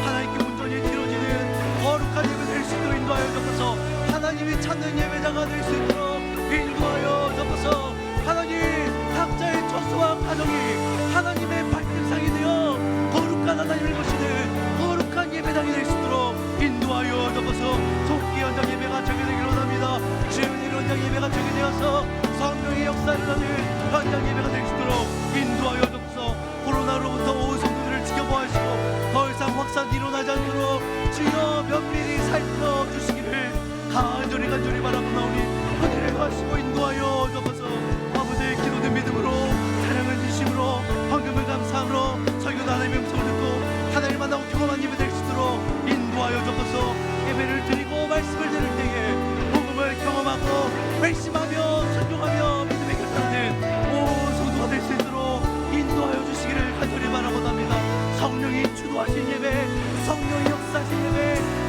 하나님께 온전히 드려지는 거룩한 예배 될 수 있도록 인도하여 주옵소서. 하나님이 찾는 예배자가 될 수 있도록 인도하여 주옵소서. 하나님, 각자의 처소와 가정이 하나님의 발등상이 되어 거룩한 하나님을 모시는 거룩한 예배당이 될 수 있도록 인도하여 주옵소서. 속기 현장 예배가 재개되기를 원합니다. 주의 현장 예배가 재개되어서 성령의 역사를 하는 현장 예배가 될 수 있도록 인도하여 주옵소서. 코로나로부터 온 성도들을 지켜보아 주시고 더 이상 확산이 일어나지 않도록 주여 면밀히 살펴주시기를 간절히 바라보나오니 은혜를 가시고 인도하여 주옵소서. 아버지의 기도는 믿음으로, 사랑은 진심으로, 헌금은 감사함으로, 설교는 하나님의 음성을 듣고 하나님을 만나고 경험한 예배 될 수 있도록 인도하여 주옵소서. 예배를 드리고 말씀을 들을 때에 복음을 경험하고 회심하며 순종하며 믿음의 결단하는 온 성도가 될 수 있도록 인도하여 주시기를 간절히 바라봅니다. 성령이 주도하신 예배, 성령이 역사하신 예배,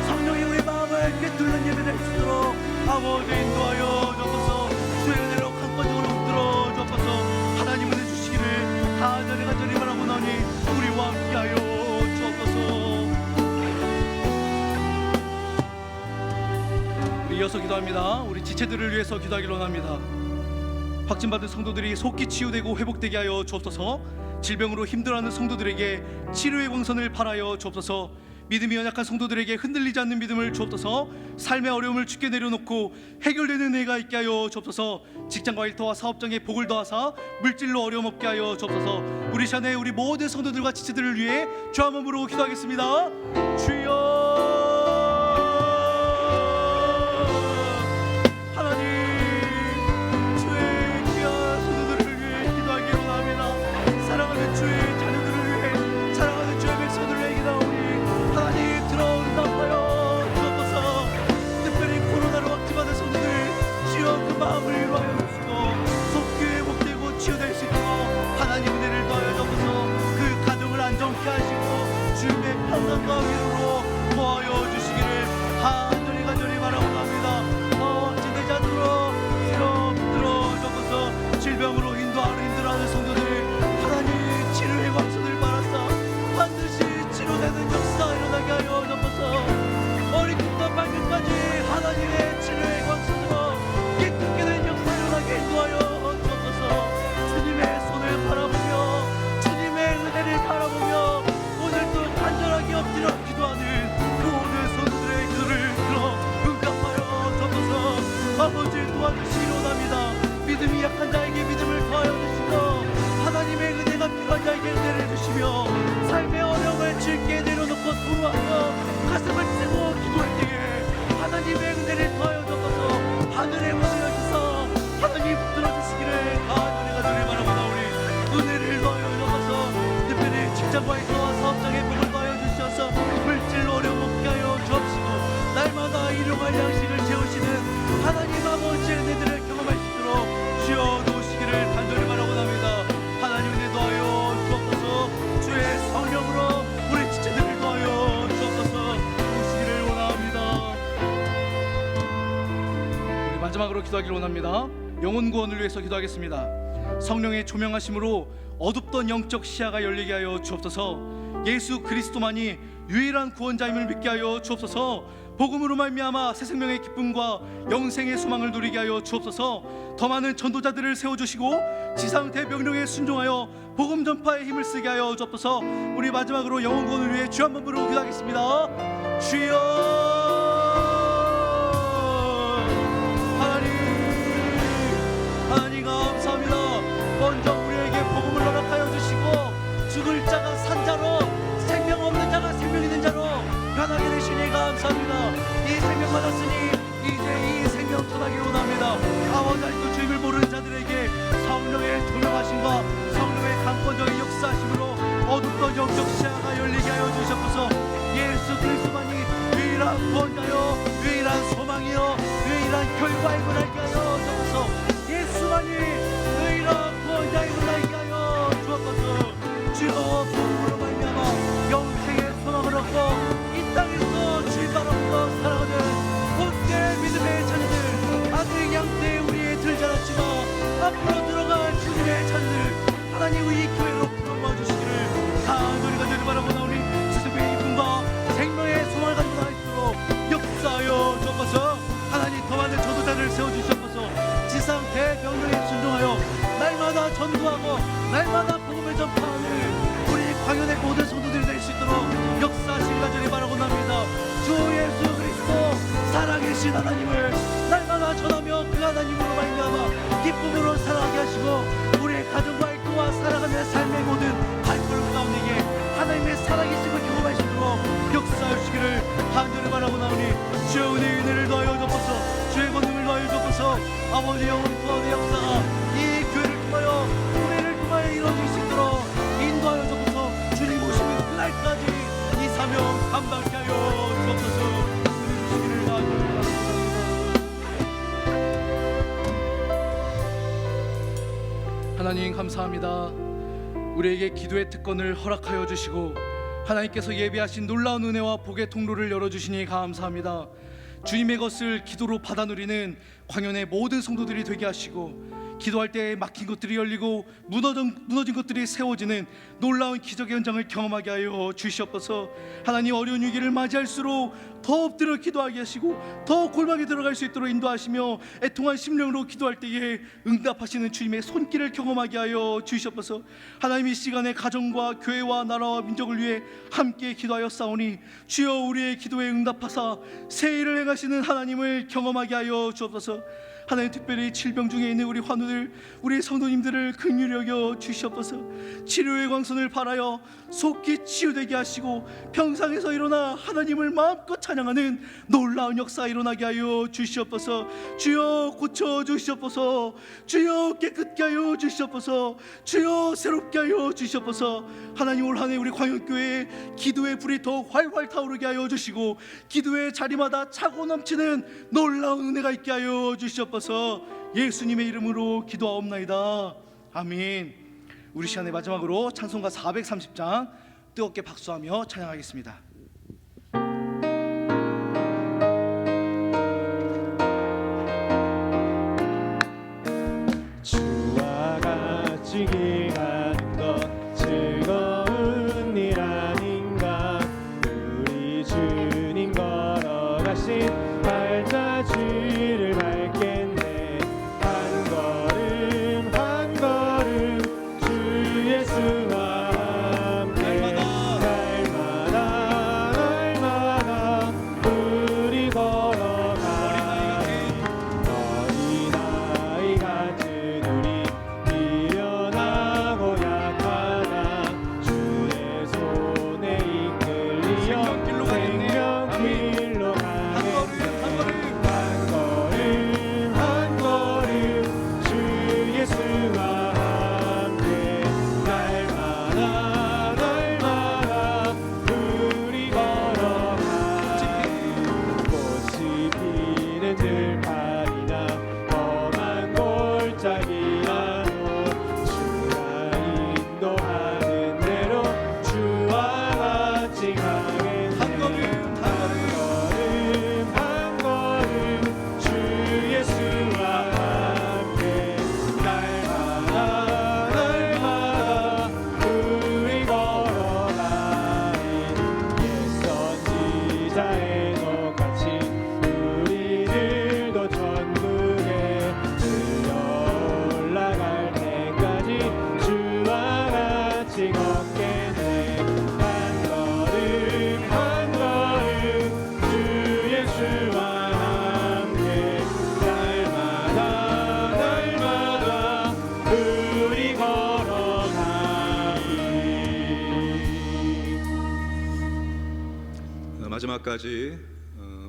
성령이 우리 마음을 꿰뚫는 예배 될 수 있도록 아버지 인도하여 주옵소서. 주의 은혜로 강권적으로 붙들어 주옵소서. 하나님 은혜 주시기를 간절히 바라보나니 우리와 함께하여 주옵소서. 우리 이어서 기도합니다. 우리 지체들을 위해서 기도하기를 원합니다. 확진받은 성도들이 속히 치유되고 회복되게 하여 주옵소서. 질병으로 힘들어하는 성도들에게 치료의 광선을 발하여 주옵소서. 믿음이 연약한 성도들에게 흔들리지 않는 믿음을 주옵소서. 삶의 어려움을 주께 내려놓고 해결되는 은혜가 있게 하여 주옵소서. 직장과 일터와 사업장에 복을 더하사 물질로 어려움 없게 하여 주옵소서. 우리 시간에 우리 모든 성도들과 지체들을 위해 주 한 번 부르고 기도하겠습니다. 주여 마음을 위로하여 주시고 속히 회복되고 치유될 수 있도록 하나님 은혜를 더하여 주옵소서. 그 가정을 안정케 하시고 주님의 평강과 위로로 모아여 주시기를 간절히 바라옵나이다. 진되지 않도록 들어 주옵소서. 질병으로 힘들어하는 성도들 하나님 치료의 광선을 발하사 반드시 치료되는 역사 일어나게 하여 주옵소서. 머리끝부터 발끝까지 하나님의 치료의 광선으로 인도하여 주옵소서. 주님의 손을 바라보며 주님의 은혜를 바라보며 오늘도 간절하게 엎드려 기도하는 모든 성도들의 기도를 들어 응답하여 주옵소서. 아버지 도와주시기 원합니다. 믿음이 약한 자에게 믿음을 더하여 주시고 하나님의 은혜가 필요한 자에게 은혜를 주시며 삶의 어려움을 주께 내려놓고 도와하며 가슴을 쓰고 기도할 때에 하나님의 은혜를 더하여 주옵소서. 하늘의 문을 여셔서 하나님 들어주시기를 간절히 바라보나오니 은혜를 더하여 주옵소서. 특별히 직장과 일터와 사업장에 복을 더하여 주셔서 물질로 어려움 없게 하여 주옵시고 날마다 일용할 양식을 채우시는 하나님 아버지의 은혜들을 경험할 수 있도록 주여 도우시기를 간절히 바라보나옵니다. 하나님 은혜 더하여 주옵소서. 주의 성령으로 우리 지체들을 더하여 주옵소서. 도우시기를 원합니다. 우리 마지막으로 기도하기를 원합니다. 영혼 구원을 위해서 기도하겠습니다. 성령의 조명하심으로 어둡던 영적 시야가 열리게 하여 주옵소서. 예수 그리스도만이 유일한 구원자임을 믿게 하여 주옵소서. 복음으로 말미암아 새 생명의 기쁨과 영생의 소망을 누리게 하여 주옵소서. 더 많은 전도자들을 세워주시고 지상 대명령에 순종하여 복음 전파에 힘을 쓰게 하여 주옵소서. 우리 마지막으로 영혼 구원을 위해 주 한번 부르고 기도하겠습니다. 주여 산 자로 생명 없는 자가 생명 있는 자로 변하게 되시니 감사합니다. 이 생명 받았으니 이제 이 생명 전하기 원합니다. 아버지 아직도 주님을 모르는 자들에게 성령의 투명하심과 성령의 강권적인 역사하심으로 어둡던 영적 시야가 열리게 하여 주셨소서. 예수 그리스도만이 유일한 구원자요 유일한 소망이요 유일한 결과임을 알게 하여 주옵소서. 예수만이 유일한 구원자임을 알게 하여 주옵소서. 주여 복음으로 말미암아 영생의 소망을 얻고 이 땅에서 주님만 얻고 살아가는 본때 믿음의 자녀들 아직 양떼 우리의 들자랐지만 앞으로 들어갈 주님의 자녀들 하나님 이 교회로 불러주시기를 간절히 간절히 바라보나 우리 스승의 이쁨과 생명의 소망을 가지고 나아갈수록 역사하여 주옵소서. 하나님 더 많은 전도자를 세워주시옵소서. 지상 대명령에 순종하여 날마다 전도하고 날마다 복음을 전파하는 우리 광연의 모든 성도들이 될 수 있도록 역사하시길 간절히 바라고 납니다. 주 예수 그리스도 살아계신 하나님을 날마다 전하며 그 하나님으로 말미암아 기쁨으로 살아가게 하시고 우리의 가정과 일터와 살아가는 삶의 모든 발걸음 가운데에 하나님의 살아계심을 경험할 수 있도록 역사하시기를 간절히 바라고 나오니 주의 은혜를 더하여 주옵소서. 주의 권능을 더하여 주옵소서. 아버지 영원 구원의 역사가 이 교회를 통하여 우리를 통하여 이루어질 수 있도록 인도하여 주옵소서. 주님 오시는 그날까지 이 사명 감당케 하여 주옵소서. 은혜 주시기를 간절히 바랍니다. 하나님 감사합니다. 우리에게 기도의 특권을 허락하여 주시고 하나님께서 예비하신 놀라운 은혜와 복의 통로를 열어주시니 감사합니다. 주님의 것을 기도로 받아 누리는 광연의 모든 성도들이 되게 하시고 기도할 때 막힌 것들이 열리고 무너진 것들이 세워지는 놀라운 기적의 현장을 경험하게 하여 주시옵소서. 하나님 어려운 위기를 맞이할수록 더 엎드려 기도하게 하시고 더 골방에 들어갈 수 있도록 인도하시며 애통한 심령으로 기도할 때에 응답하시는 주님의 손길을 경험하게 하여 주시옵소서. 하나님 이 시간에 가정과 교회와 나라와 민족을 위해 함께 기도하여 싸우니 주여 우리의 기도에 응답하사 새 일을 행하시는 하나님을 경험하게 하여 주옵소서. 하나님 특별히 질병 중에 있는 우리 환우들 우리 성도님들을 긍휼히 여겨 주시옵소서. 치료의 광선을 발하여 속히 치유되게 하시고 병상에서 일어나 하나님을 마음껏 찬양하는 놀라운 역사 일어나게 하여 주시옵소서. 주여 고쳐 주시옵소서. 주여 깨끗게 하여 주시옵소서. 주여 새롭게 하여 주시옵소서. 하나님 올 한 해 우리 광역교회에 기도의 불이 더 활활 타오르게 하여 주시고 기도의 자리마다 차고 넘치는 놀라운 은혜가 있게 하여 주시옵소서. 예수님의 이름으로 기도하옵나이다. 아멘. 우리 시간의 마지막으로 찬송가 430장 뜨겁게 박수하며 찬양하겠습니다. 주와 같이 길 가는 것 즐거운 일 아닌가. 우리 주님 걸어가신 발자취를 밟겠네. 한 걸음 한 걸음 주 예수와 함께 날마다 마지막까지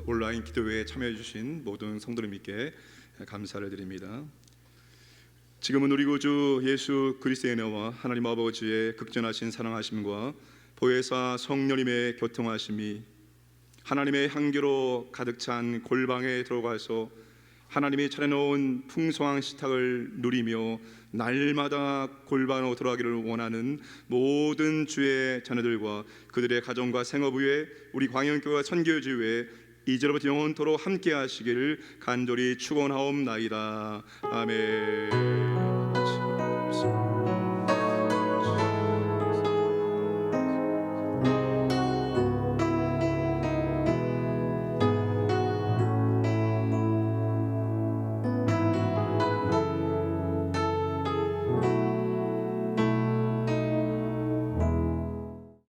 온라인 기도회에 참여해 주신 모든 성도님께 감사를 드립니다. 지금은 우리 구주 예수 그리스도의 은혜와 하나님 아버지의 극전하신 사랑하심과 보혜사 성령님의 교통하심이 하나님의 향기로 가득 찬 골방에 들어가서 하나님이 차려놓은 풍성한 식탁을 누리며 날마다 골방으로 들어가기를 원하는 모든 주의 자녀들과 그들의 가정과 생업 위에 우리 광영교회와 선교지 위에 이제로부터 영원토록 함께 하시기를 간절히 축원하옵나이다. 아멘.